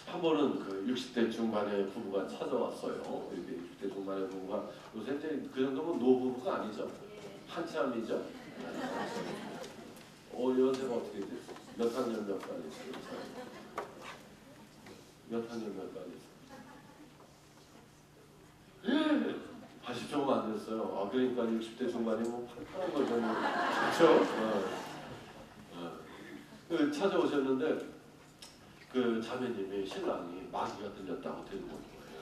한 번은 그 60대 중반의 부부가 찾아왔어요. 이렇게 60대 중반의 부부가 요새 이제 그 정도면 노부부가 아니죠. 한참이죠. 연세가 어떻게 돼? 몇 학년 몇 반이세요? 몇 학년 몇 반이세요? 80조금 안 됐어요. 그러니까 60대 중반이 뭐 팔팔한 거죠. 그렇죠? 찾아오셨는데 그 자매님이 신랑이 마귀가 들렸다고 데리고 온 거예요.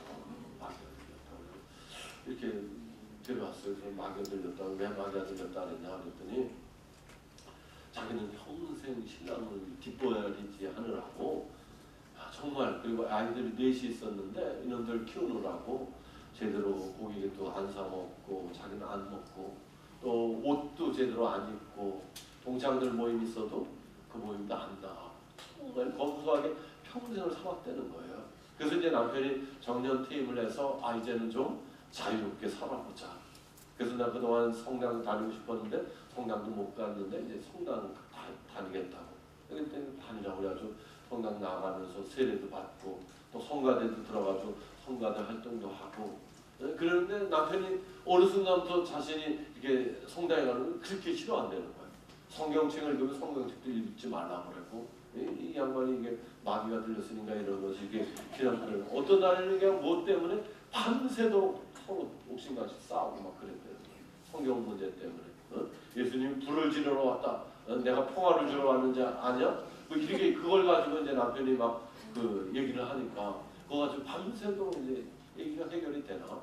마귀가 들렸다고 이렇게 데려왔어요. 그래서 마귀가 들렸다고 왜 마귀가 들렸다 그랬냐 그랬더니 자기는 평생 신랑을 뒷보야리지 하느라고 정말 그리고 아이들이 넷이 있었는데 이놈들 키우느라고 제대로 고기도 안 사 먹고 자기는 안 먹고 또 옷도 제대로 안 입고 동창들 모임 있어도 그 모임도 안 나가. 정말 검소하게 평생을 살았다는 거예요. 그래서 이제 남편이 정년 퇴임을 해서 이제는 좀 자유롭게 살아보자. 그래서 나 그동안 성당 다니고 싶었는데 성당도 못 갔는데 이제 성당 다니겠다고. 그때 다니라고 그래가지고 성당 나가면서 세례도 받고 또 성가대도 들어가지고 성가대 활동도 하고. 그런데 남편이 어느 순간부터 자신이 이렇게 성당에 가는 걸 그렇게 싫어한다는 거예요. 성경책을 읽으면 성경책도 읽지 말라고 그러고 이 양반이 이게 마귀가 들렸으니까 이런 것이 이게 그냥 그런 어떤 날에는 그냥 뭐 때문에 밤새도록 서로 옥신각신 싸우고 막 그랬대요. 성경 문제 때문에. 예수님 불을 지르러 왔다. 내가 평화를 주러 왔는지 아냐? 뭐 이렇게 그걸 가지고 이제 남편이 막 그 얘기를 하니까 그거 가지고 밤새도록 이제 얘기가 해결이 되나?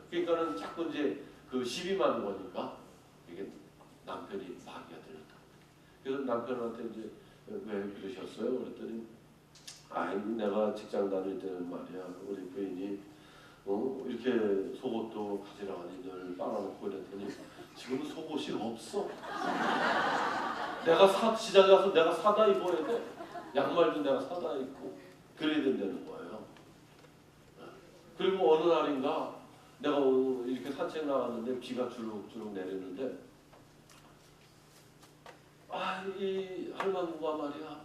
그러니까는 자꾸 이제 그 시비만 거니까 이게 남편이 마귀가 들렸다. 그래서 남편한테 이제 왜 그러셨어요? 그랬더니 내가 직장 다닐 때는 말이야 우리 부인이 이렇게 속옷도 가지라 하니 늘 빨아먹고 그랬더니 지금은 속옷이 없어. 내가 시장에 가서 내가 사다 입어야 돼. 양말도 내가 사다 입고 그래야 된다는 거예요. 그리고 어느 날인가 내가 이렇게 산책 나왔는데 비가 주룩주룩 내리는데 이 할망구가 말이야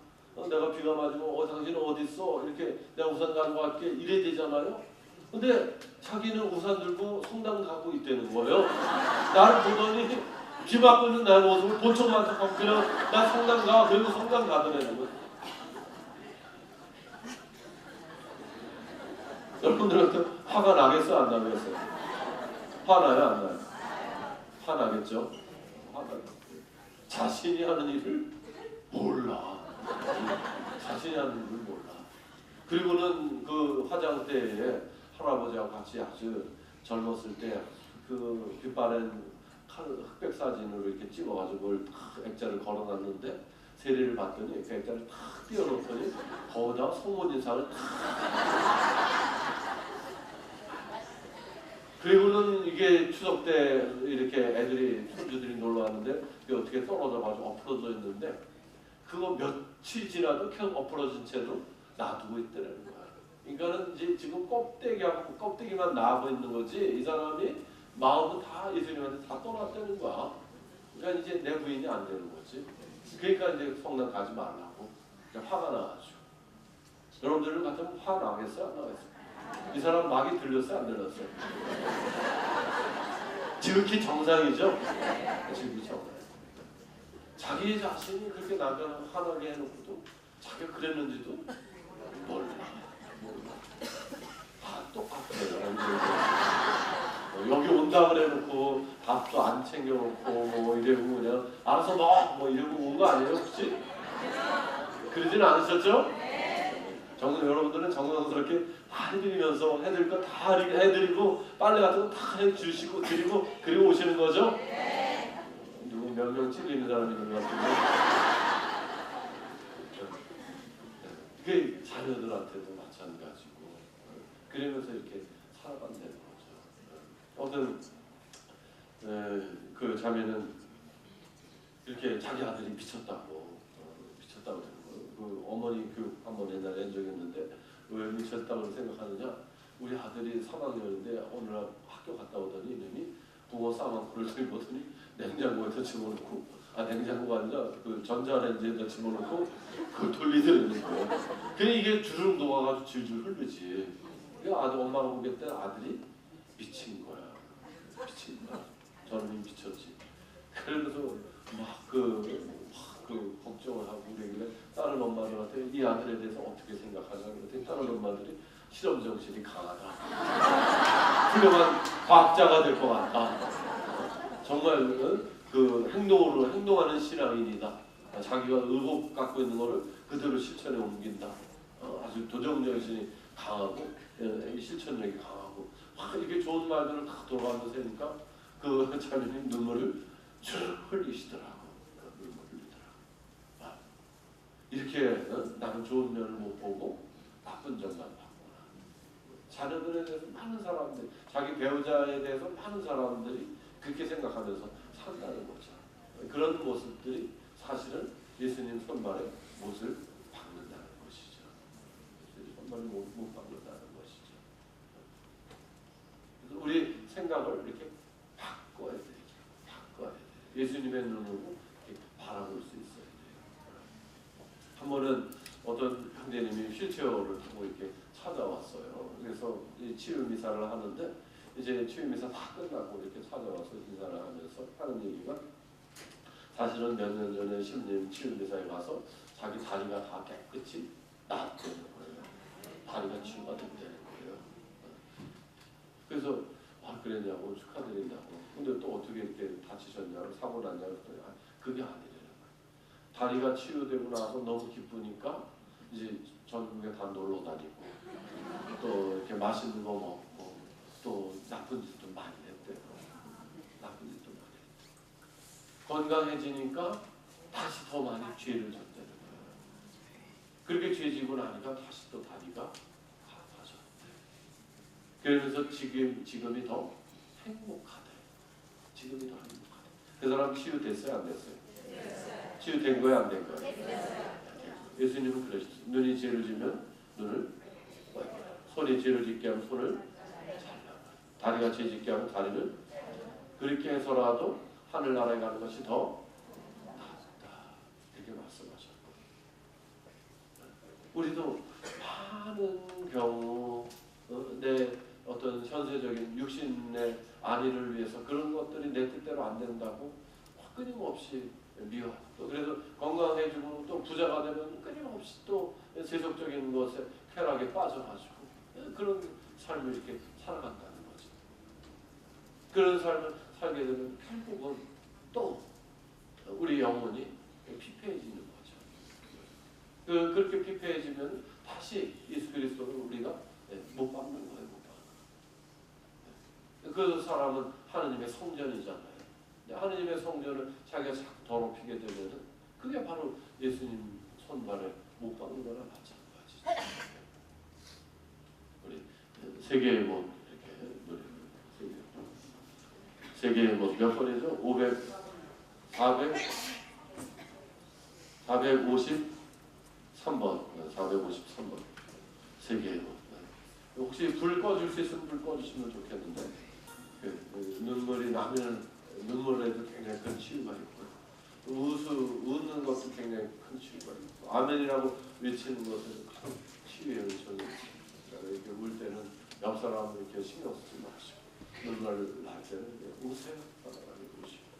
내가 비가 맞으면 당신은 어디 있어? 이렇게 내가 우산 가지고 갈게 이래야 되잖아요. 근데 자기는 우산 들고 성당 가고 있다는 거예요. 나를 보더니 비 맞고 있는 나의 모습을 본척만 척하고 그냥 나 성당 가 그리고 성당 가더라는 거예요. 여러분들한테 화가 나겠어 안 나겠어요? 화나요 안 나요? 화나겠죠? 화나요. 자신이 하는 일을 몰라. 자신이 하는 걸 몰라. 그리고는 그 화장대에 할아버지하고 같이 아주 젊었을 때 그 뒷바랜 흑백 사진으로 이렇게 찍어가지고 그걸 탁 액자를 걸어놨는데 세례를 받더니 그 액자를 탁 띄워놓더니 거기다 성문 인상을 탁. 그리고는 이게 추석 때 이렇게 애들이 손주들이 놀러 왔는데 그게 어떻게 떨어져가지고 엎어져 있는데 그거 며칠 지나도 계속 엎어진 채로 놔두고 있더라는 거야. 그러니까는 이제 지금 껍데기만 나고 있는 거지 이 사람이 마음은 다 예수님한테 다 떠났다는 거야. 그러니까 이제 내 부인이 안 되는 거지. 그러니까 이제 성당 가지 말라고. 그러니까 화가 나가지고. 여러분들은 같으면 화 나겠어요? 안 나겠어요? 이 사람 막이 들렸어요? 안 들렸어요? 지극히 정상이죠? 지극히 정상. 자기 자신이 그렇게 남편을 화나게 해놓고도 자기가 그랬는지도 몰라. 다 똑같아요. 여기 온다 그래놓고 밥도 안 챙겨놓고 뭐 이러고 그냥 알아서 뭐 이러고 온 거 아니에요 혹시? 그러진 않으셨죠? 여러분들은 정성스럽게 다 해드리면서 해드릴 거 다 해드리고 빨래 같은 거 다 해주시고 드리고 그리고 오시는 거죠? 누구 몇 명 찔리는 사람이 있는 것 같은데 그게 자녀들한테도 마찬가지고 그러면서 이렇게 살아간다는 거죠. 어떤 그 자매는 이렇게 자기 아들이 미쳤다고 되는 거예요. 그 어머니 교육 한번 옛날에 한 적이 있는데 왜 미쳤다고 생각하느냐? 우리 아들이 3학년인데 어느 날 학교 갔다 오더니 이놈이 붕어 싸만코를 들고 오더니 냉장고에다 집어넣고 냉장고가 아니라 그 전자레인지에다 집어넣고 그걸 돌리더라는 거예요. 그래 이게 주르륵 녹아가지고 질질 흐르지. 그러니까 엄마가 보겠대 아들이 미친 거야. 저놈이 미쳤지. 그러면서 막 걱정을 하고 그러길래 다른 엄마들한테 이 아들에 대해서 어떻게 생각하냐 그랬더니 다른 엄마들이 실험 정신이 강하다. 훌륭한 과학자가 될 것 같다. 정말 그 행동하는 신앙인이다. 자기가 의복 갖고 있는 거를 그대로 실천에 옮긴다. 아주 도정 정신이 강하고 실천력이 강하고 이게 좋은 말들을 다 돌아가면서 하니까 그 자매님 눈물을 쭉 흘리시더라고. 이렇게 나는 좋은 면을 못 보고 나쁜 점만 봤구나. 자녀들에 대해서 많은 사람들, 자기 배우자에 대해서 많은 사람들이 그렇게 생각하면서 산다는 거죠. 그런 모습들이 사실은 예수님 손발에 못을 박는다는 것이죠. 손발에 못 박는다는 것이죠. 그래서 우리 생각을 이렇게 바꿔야 돼요. 예수님의 눈으로 이렇게 바라볼 수 있어요. 한 번은 어떤 형제님이 휠체어를 타고 이렇게 찾아왔어요. 그래서 치유 미사를 하는데 이제 치유 미사 다 끝나고 이렇게 찾아와서 인사를 하면서 하는 얘기가 사실은 몇 년 전에 신님 치유 미사에 가서 자기 다리가 다 깨끗이 나았다는 거예요. 다리가 치유가 됐다는 거예요. 그래서 그랬냐고 축하드린다고. 근데 또 어떻게 이렇게 다치셨냐고 사고 났냐고 했더니 그게 아니래요. 다리가 치유되고 나서 너무 기쁘니까 이제 전국에 다 놀러 다니고 또 이렇게 맛있는 거 먹고 또 나쁜 짓도 많이 했대요. 건강해지니까 다시 더 많이 죄를 졌다는 거예요. 그렇게 죄 지고 나니까 다시 또 다리가 아파졌대. 그러면서 지금이 더 행복하대. 그 사람 치유됐어요? 안 됐어요? 치유된 거야? 안 된 거야? 예수님은 그러셨어요. 눈이 죄를 지면 눈을 손이 죄를 짓게 하면 손을 잘라. 다리가 죄 짓게 하면 다리를 그렇게 해서라도 하늘나라에 가는 것이 더 낫다. 이렇게 말씀하셨고 우리도 많은 경우 내 어떤 현세적인 육신의 안위를 위해서 그런 것들이 내 뜻대로 안 된다고 끊임없이 미워하고 또 그래서 건강해지고 또 부자가 되면 끊임없이 또 세속적인 것에 쾌락에 빠져가지고 그런 삶을 이렇게 살아간다는 거죠. 그런 삶을 살게 되면 결국은 또 우리 영혼이 피폐해지는 거죠. 그렇게 피폐해지면 다시 예수 그리스도를 우리가 못 받는 거예요. 못 받는 거예요. 그 사람은 하느님의 성전이잖아요. 하느님의 성전을 자기가 자꾸 더럽히게 되면은 그게 바로 예수님 손발에 못 받는 거나 마찬가지죠. 우리 세계의 뭐 이렇게 세계의 뭐 몇 번이죠? 453번 세계의 뭐. 혹시 불 꺼줄 수 있으면 불 꺼주시면 좋겠는데 눈물이 나면 눈물에도 굉장히 큰 치유가 있고 웃는 것도 굉장히 큰 치유가 있고 아멘이라고 외치는 것은 큰 치유의 은총이 있습니다. 이렇게 울 때는 옆 사람 이렇게 신경 쓰지 마시고 눈물 날 때는 우세요. 편안하게 우시고.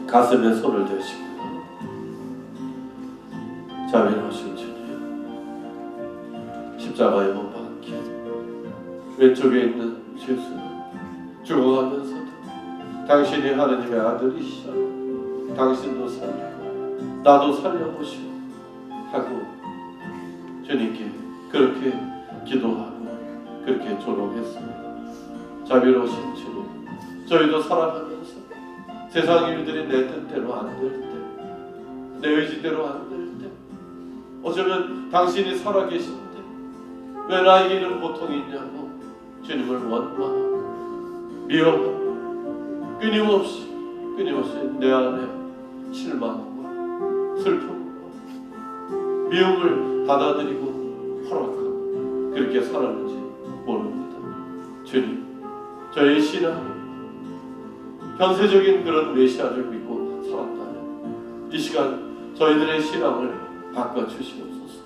가슴에 손을 대시고 자비하신 주님 십자가에 못 박힌 왼쪽에 있는 예수는 죽어가면서도 당신이 하나님의 아들이시오 당신도 살리고 나도 살려보시오 하고 주님께 그렇게 기도하고 그렇게 조롱했습니다. 자비로우신 주님 저희도 살아가면서 세상 일들이 내 뜻대로 안 될 때, 내 의지대로 안 될 때, 어쩌면 당신이 살아계신데 왜 나에게 이런 고통이 있냐고 주님을 원망하고 미워하고 끊임없이 내 안에 실망과 슬픔과 미움을 받아들이고 허락하고 그렇게 살았는지 모릅니다. 주님, 저의 신앙이 현세적인 그런 메시아를 믿고 살았다면 이 시간 저희들의 신앙을 바꿔주시옵소서.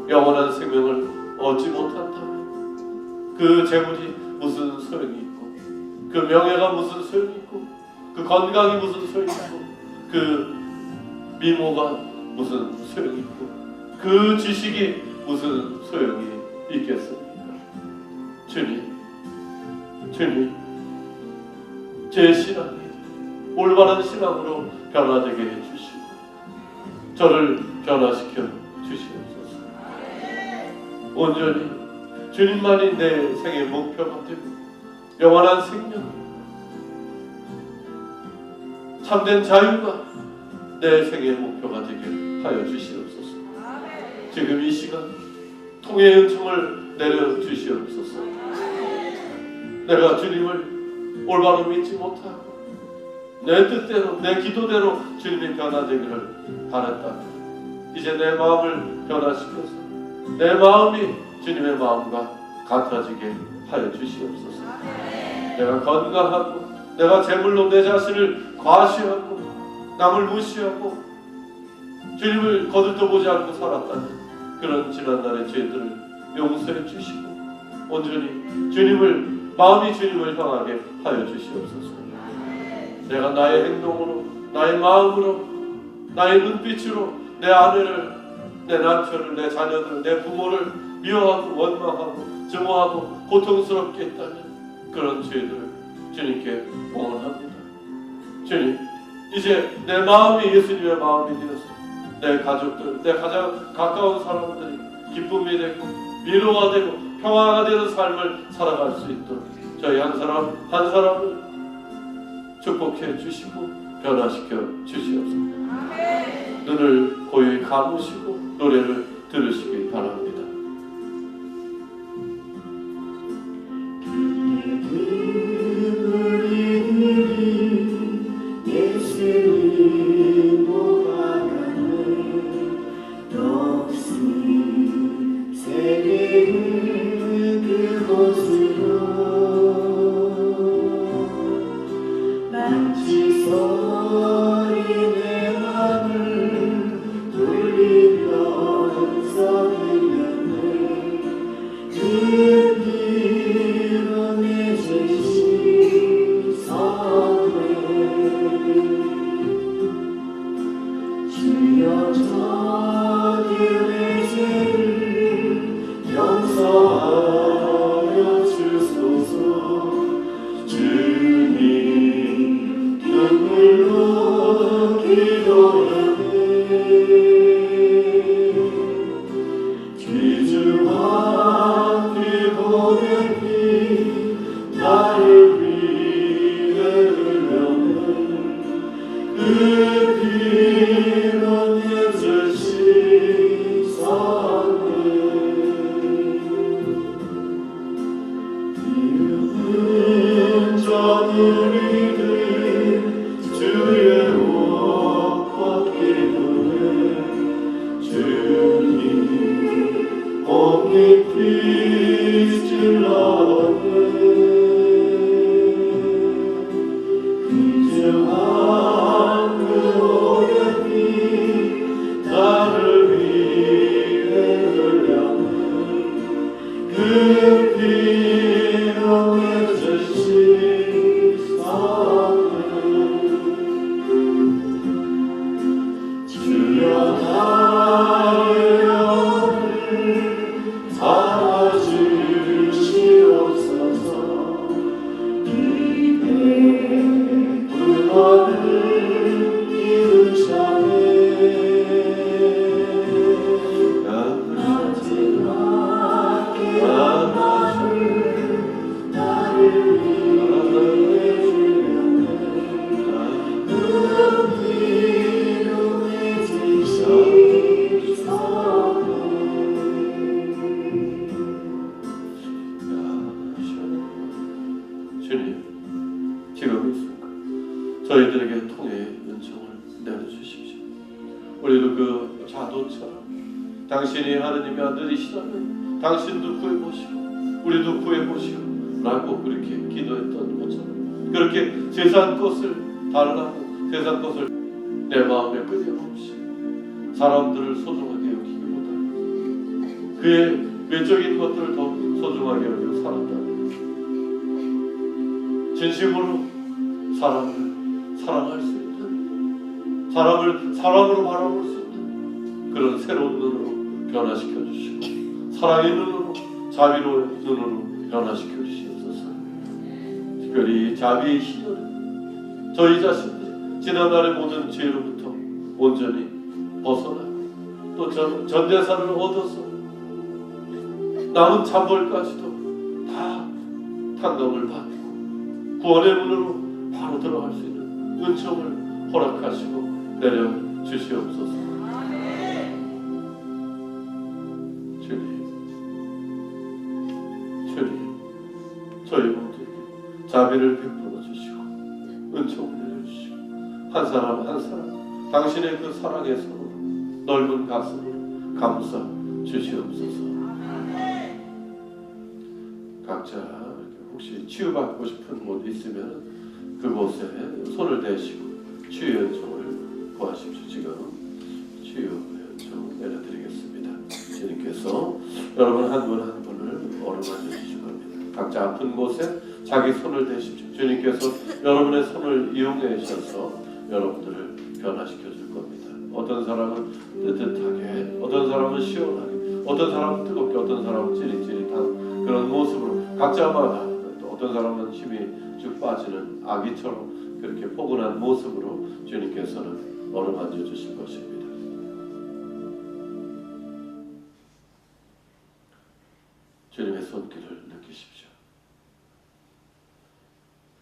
영원한 생명을 얻지 못한다면 그 재물이 무슨 소용이 있고 그 명예가 무슨 소용이 있고 그 건강이 무슨 소용이 있고 그 미모가 무슨 소용이 있고 그 지식이 무슨 소용이 있겠습니까? 주님, 제 신앙이 올바른 신앙으로 변화되게 해주시고 저를 변화시켜 주시옵소서. 온전히 주님만이 내 생의 목표가 되고 영원한 생명, 참된 자유가 내 생의 목표가 되게 하여 주시옵소서. 지금 이 시간 통의 은총을 내려 주시옵소서. 내가 주님을 올바로 믿지 못하고 내 뜻대로 내 기도대로 주님이 변화되기를 바랬다면 이제 내 마음을 변화시켜서 내 마음이 주님의 마음과 같아지게 하여 주시옵소서. 내가 건강하고 내가 제물로 내 자신을 과시하고 남을 무시하고 주님을 거들떠보지 않고 살았다는 그런 지난날의 죄들을 용서해 주시고 온전히 마음이 주님을 향하게 하여 주시옵소서. 내가 나의 행동으로 나의 마음으로 나의 눈빛으로 내 아내를 내 남편을 내 자녀들 내 부모를 미워하고 원망하고 증오하고 고통스럽게 했다면 그런 죄들을 주님께 봉헌합니다. 주님, 이제 내 마음이 예수님의 마음이 되어서 내 가족들, 내 가장 가까운 사람들이 기쁨이 되고 위로가 되고 평화가 되는 삶을 살아갈 수 있도록 저희 한 사람 한 사람을 축복해 주시고 변화시켜 주시옵소서. 눈을 고요히 감으시고 노래를 들으시기 바랍니다. 저희들에게 통해의 은총을 내려주십시오. 우리도 그 자도처럼 당신이 하느님의 아들이시라면 당신도 구해보시고 우리도 구해보시고 라고 그렇게 기도했던 것처럼 그렇게 세상 것을 달라고 세상 것을 내 마음에 끊임없이 사람들을 소중하게 여기기보다 그의 외적인 것들을 더 소중하게 여기고 살았다. 진심으로 사람을 사랑할 수 있는 사람을 사랑으로 바라볼 수 있는 그런 새로운 눈으로 변화시켜 주시고 사랑의 눈으로 자비로의 눈으로 변화시켜 주시옵소서. 특별히 자비의 시절에 저희 자신들이 지난날의 모든 죄로부터 온전히 벗어나고 또 전재산을 얻어서 남은 잔벌까지도 다 탕감을 받고 구원의 문으로 바로 들어갈 수 있는 은총을 허락하시고 내려주시옵소서. 주님 저희 모두에게 자비를 베풀어 주시고 은총을 내려주시고 한 사람 한 사람 당신의 그 사랑의 손으로 넓은 가슴으로 감싸 주시옵소서. 각자 혹시 치유받고 싶은 곳 있으면 그곳에 손을 대시고 치유 은총을 구하십시오. 지금 치유 은총 내려드리겠습니다. 주님께서 여러분 한 분 한 분을 어루만져 주실 겁니다. 각자 아픈 곳에 자기 손을 대십시오. 주님께서 여러분의 손을 이용해 주셔서 여러분들을 변화시켜 줄 겁니다. 어떤 사람은 뜨뜻하게, 어떤 사람은 시원하게, 어떤 사람은 뜨겁게, 어떤 사람은 찌릿찌릿한 그런 모습으로 각자마다, 또 어떤 사람은 힘이 쭉 빠지는 아기처럼 그렇게 포근한 모습으로 주님께서는 어루만져 주실 것입니다. 주님의 손길을 느끼십시오.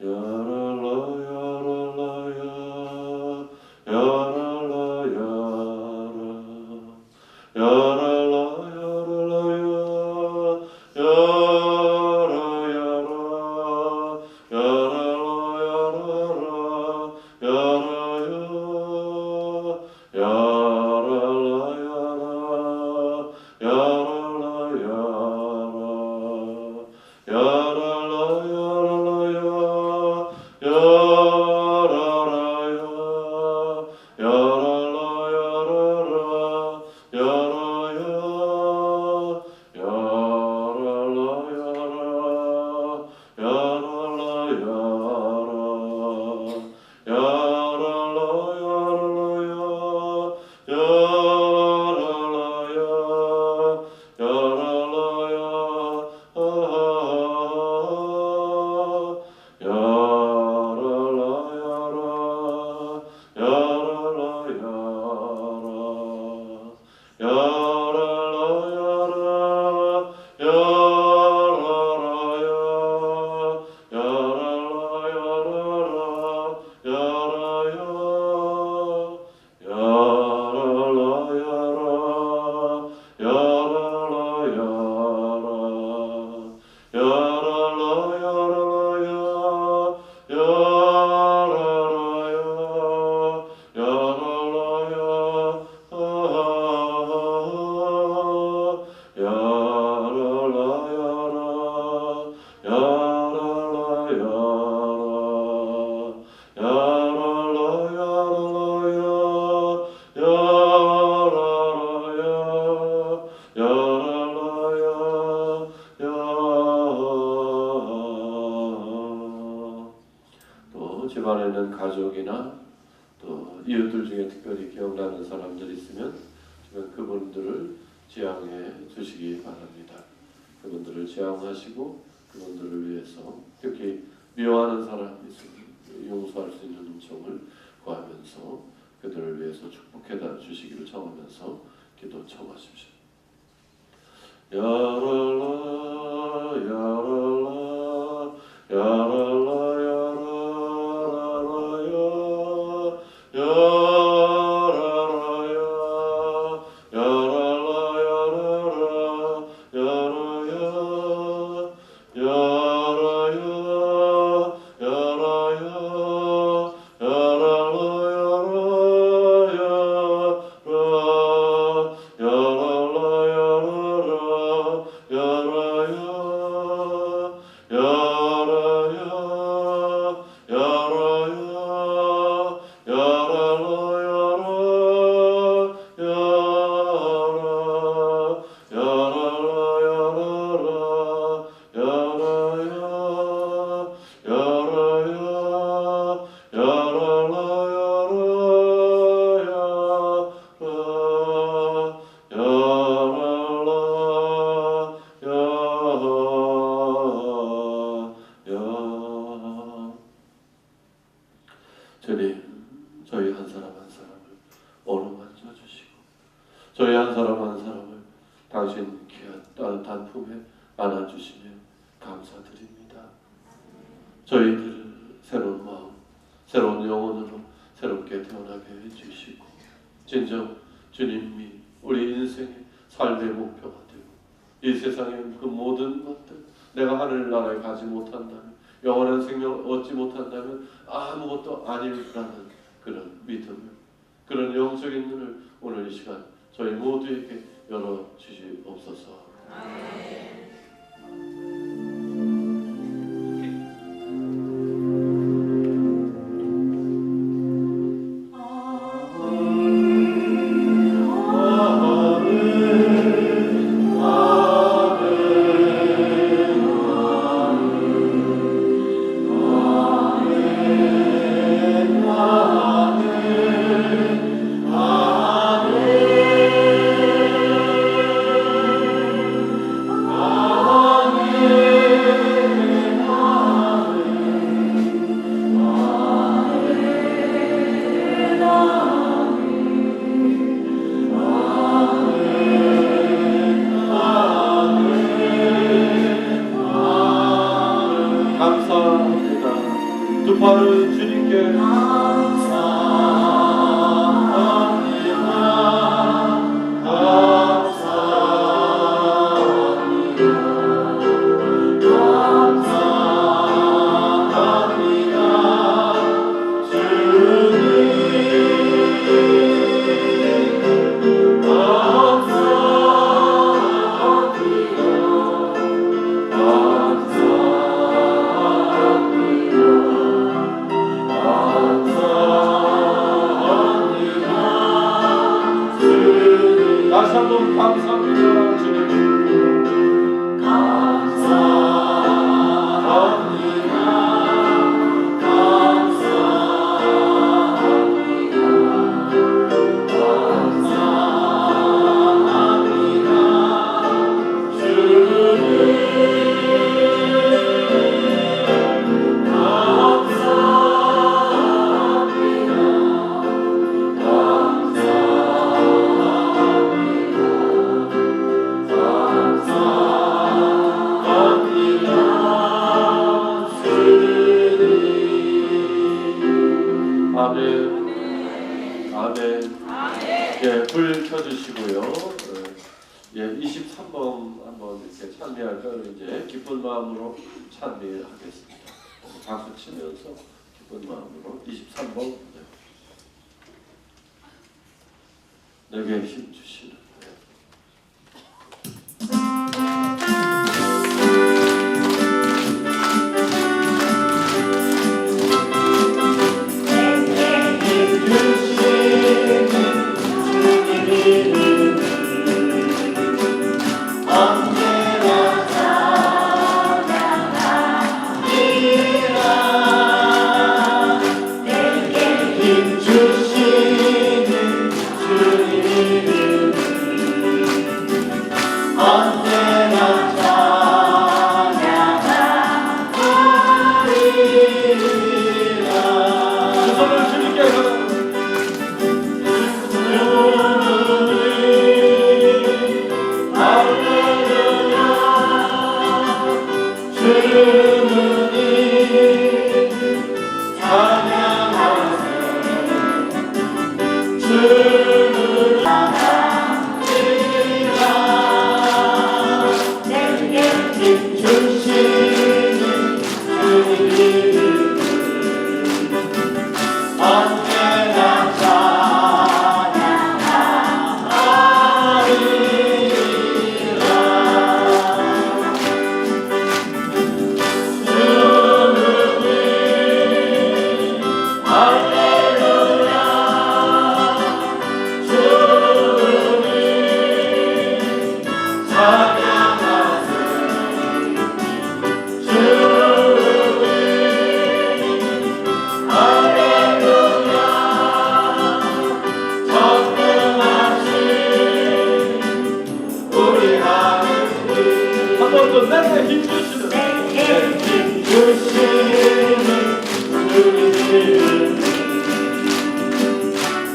야랄라 야랄라 야랄라 야랄라 야랄라 집안에 있는 가족이나 또 이웃들 중에 특별히 기억나는 사람들이 있으면 그분들을 지향해 주시기 바랍니다. 그분들을 지향하시고 그분들을 위해서 특히 미워하는 사람이 있으면 용서할 수 있는 은총을 구하면서 그들을 위해서 축복해 주시기를 청하면서 기도 청하십시오. 야랄라 야랄라 야랄라 야랄라 한 사람 한 사람을 어루만져 주시고 저희 한 사람 한 사람을 당신 귀한 따뜻한 품에 안아주시며 감사드립니다. 저희들을 새로운 마음, 새로운 영혼으로 새롭게 태어나게 해주시고 진정 주님이 우리 인생의 삶의 목표가 되고 이 세상의 그 모든 것들 내가 하늘나라에 가지 못한다면 영원한 생명을 얻지 못한다면 아무것도 아니라는 그런 믿음을 그런 영적인 눈을 오늘 이 시간 저희 모두에게 열어주시옵소서. 감사합니다. 두 팔을 주님께 다시 한번 감사합니다. 주님 아멘. 아멘. 예, 불 켜주시고요. 예, 23번 한번 이렇게 찬미할 걸 이제 기쁜 마음으로 찬미하겠습니다. 박수 치면서 기쁜 마음으로 23번 내게 힘 주시는.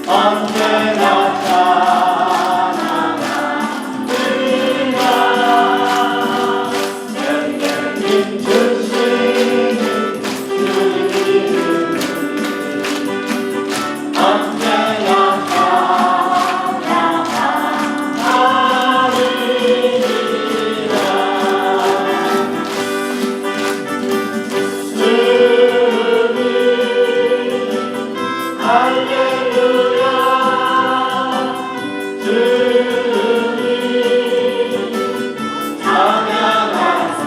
언제나 찬양하리라. 내게 주시는 주님 이름 언제나 찬양하리라. 주님 할렐루야. 주님 찬양하세.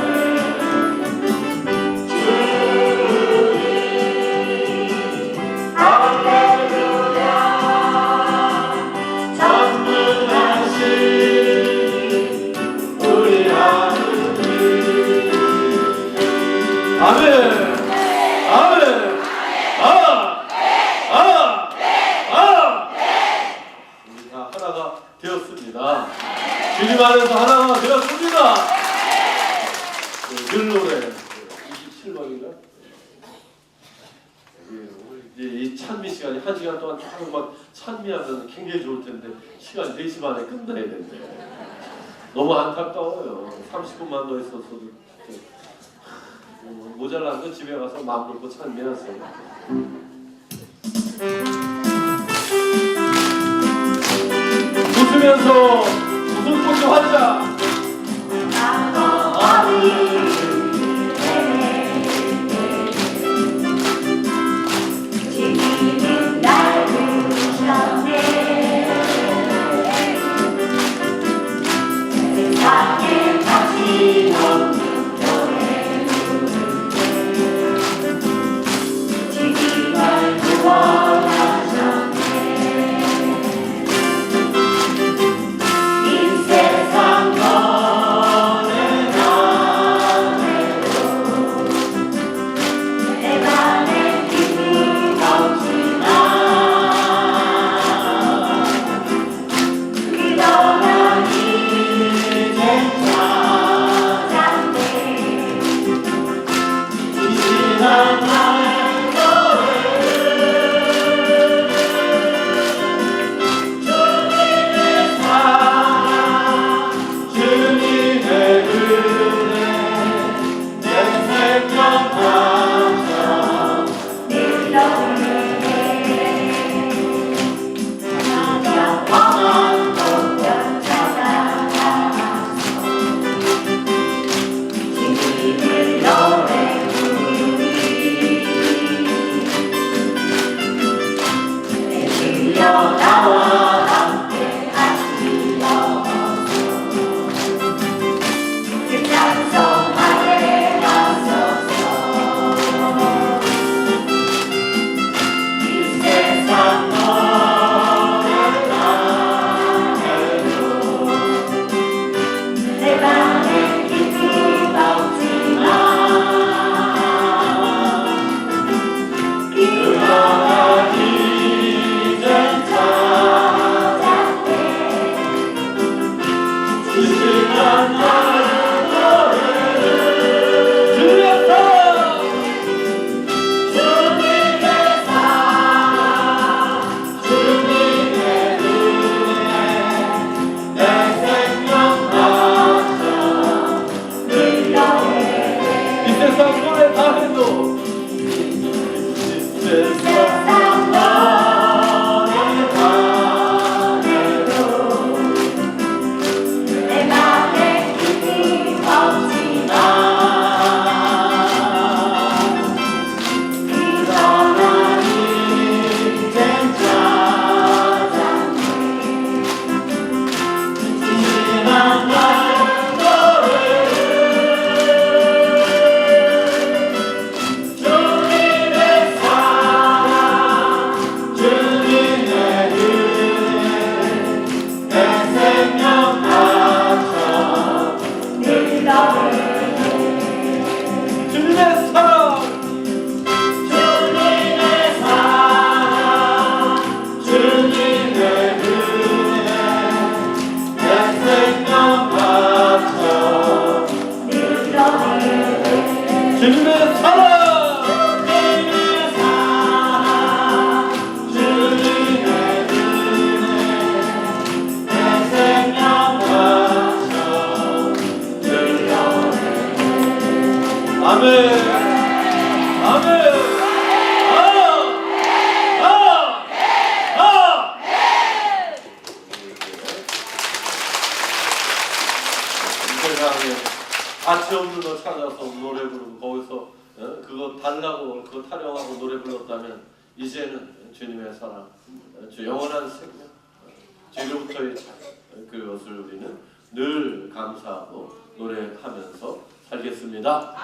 주님 할렐루야. 전능하신 우리 하느님. 아멘. 아멘. 아. 우리가 하나가 되었습니다. 주님 안에서 하나가 되었습니다. 늘 노래 27번인가? 이 찬미 시간이 1시간 동안 쭉 막 찬미하면 굉장히 좋을 텐데 시간 4시 반에 끝나야 된대. 너무 안타까워요. 30분만 더 있었어도 모자란 거 집에 가서 마음 놓고 찬미하세요. 웃으면서 웃음꽃이 환자. 주님은 날 부르셨네. 세상에 다시 없는 노래 부르네. 주님 날 구원하셨네. 이 세상 너의 나래로 내 맘에 기쁨 없지만 그러나 이제 찾았네. 지난 나의 노래 주님의 사랑 주님의 은혜 내 생명 감정 늘 떠오르네. 하나님 험한 곳을 찾아가서 주님을 노래 부르니 내 주여 나와 함께 하시옵소서. 그 찬송하게 하소서. 이 세상 너의 나래로 내 맘에 기쁨 없지만 그러나 이제 찾았네. 아멘. 이 세상에 가치 없는 거 찾아서 노래 부르고 거기서 그거 달라고 그거 타령하고 노래 불렀다면 이제는 주님의 사랑, 주 영원한 생명, 죄로부터의 자유, 그것을 우리는 늘 감사하고 노래하면서 살겠습니다.